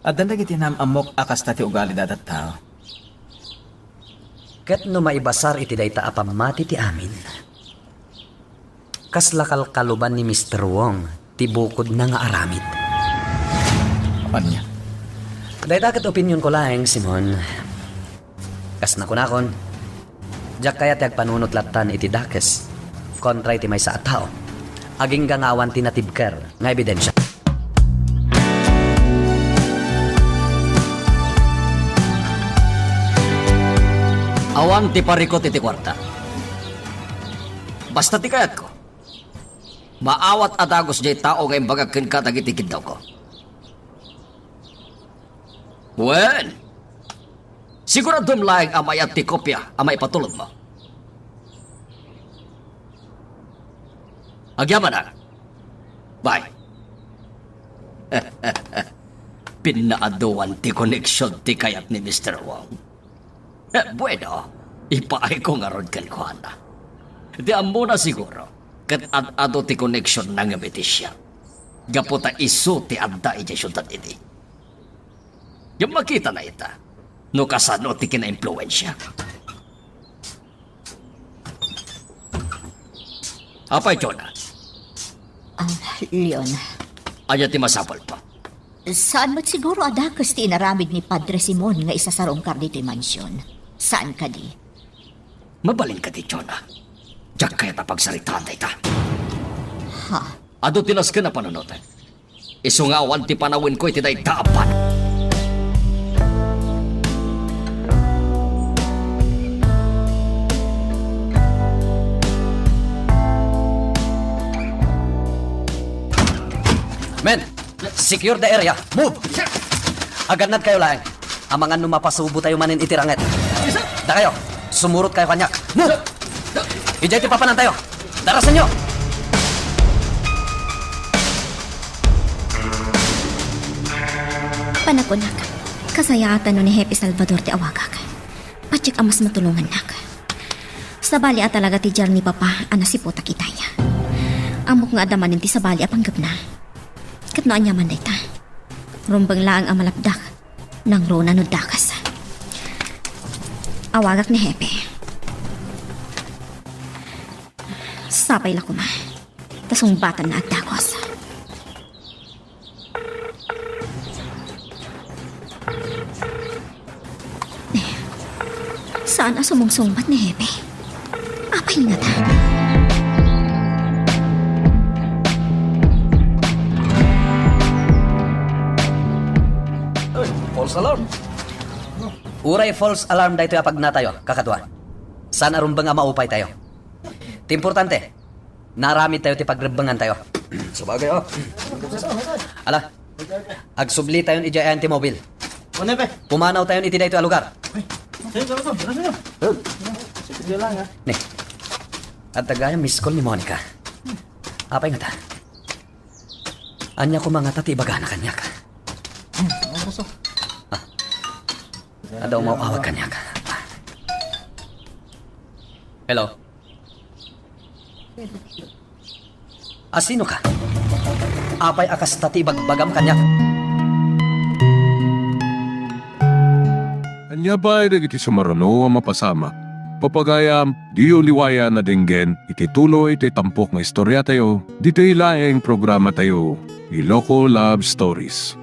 C: Adda dagiti namamok akas na ti ugali dadat tao.
D: Ket no maibasar iti dayta a pamati ti amin. Kaslakal kaluban ni Mr. Wong, ti bukod na nga aramid.
C: Anya?
D: Dayta ket opinyon ko laeng, Simon. Kas na kunakon, jak kaya ti agpanunot latan iti dakes, kontra iti may sa tao, aging gangawan ti natibker nga ebidensya.
H: Awan ti parikot iti kwarta. Basta ti kayat ko. Maawat adagos jay tao ngayong bagagkin ka tagitikid daw ko. Well, siguradom laing amay at ti kopya amay patulog mo. Agyaman na. Bye. Pinaaduan ti koneksyon ti kayat ni Mr. Wong. Bueno, ipaay ko nga ron kan ko na. Di amo na siguro, kat ad-ado ti koneksyon na nga betisya. Gaputa iso ti adda iti syudad iti. Yung makita na ita, no kasano ti kina-impluensya. Apay, Jonah?
K: Leon,
H: Anya ti masapal pa.
K: saan mo't siguro adakas ti inaramid ni Padre Simon nga isasarong kar dito mansyon? Saan ka di?
H: Mabalin ka di, Jonah. Diyak kaya tapagsaritaan da ita.
K: Ha?
H: Ado tinas ka na panunutan. Isungawan ti panawin ko iti day daapan.
D: Men, secure the area. Move! Aganad kayo lang. Ang mga numapasubo tayo manin itiranget. Da kayo, sumurot kayo kanyak. Move! Ijay ti papanan tayo. Darasan nyo!
B: Panakunak, kasayatan no ni Hepe Salvador ti awagak. Patsik amas matulungan nak. Sabali a talaga ti jar ni Papa, si puta kitaya. Amok nga adamanin ti sabali a panggap na. Kat no anyaman day ta. Rumbang laang ang malapdak, nang rona no dakas. Awagak ni Hepe. Sapay la kuma. Tasong batan na at dakos. Saan ang sumungsungbat ni Hepe? Apay nga ta.
D: False alarm. Uray false alarm dahito apag na tayo, kakatwa. Saan arumbang nga maupay tayo? Ti importante, naramid tayo ti pagrebangan tayo. Sabagay, oh. Ala, agsubli tayo ijayan ti mobil. Pumanaw tayo iti dahito a lugar. Nih, at tagaya miss call ni Monica. Apay nga ta? Anya ko mga tati ibaga na kanyak. Adaw mau awag kanyak. Hello? Sino ka? Apay akas tati bagbagam kanyak.
A: Anya ba ay iti sumarano ang mapasama? Papagayam, diyo liwaya na dinggen, itituloy iti tampok na istorya tayo, dito ilaing programa tayo, Iloko Love Stories.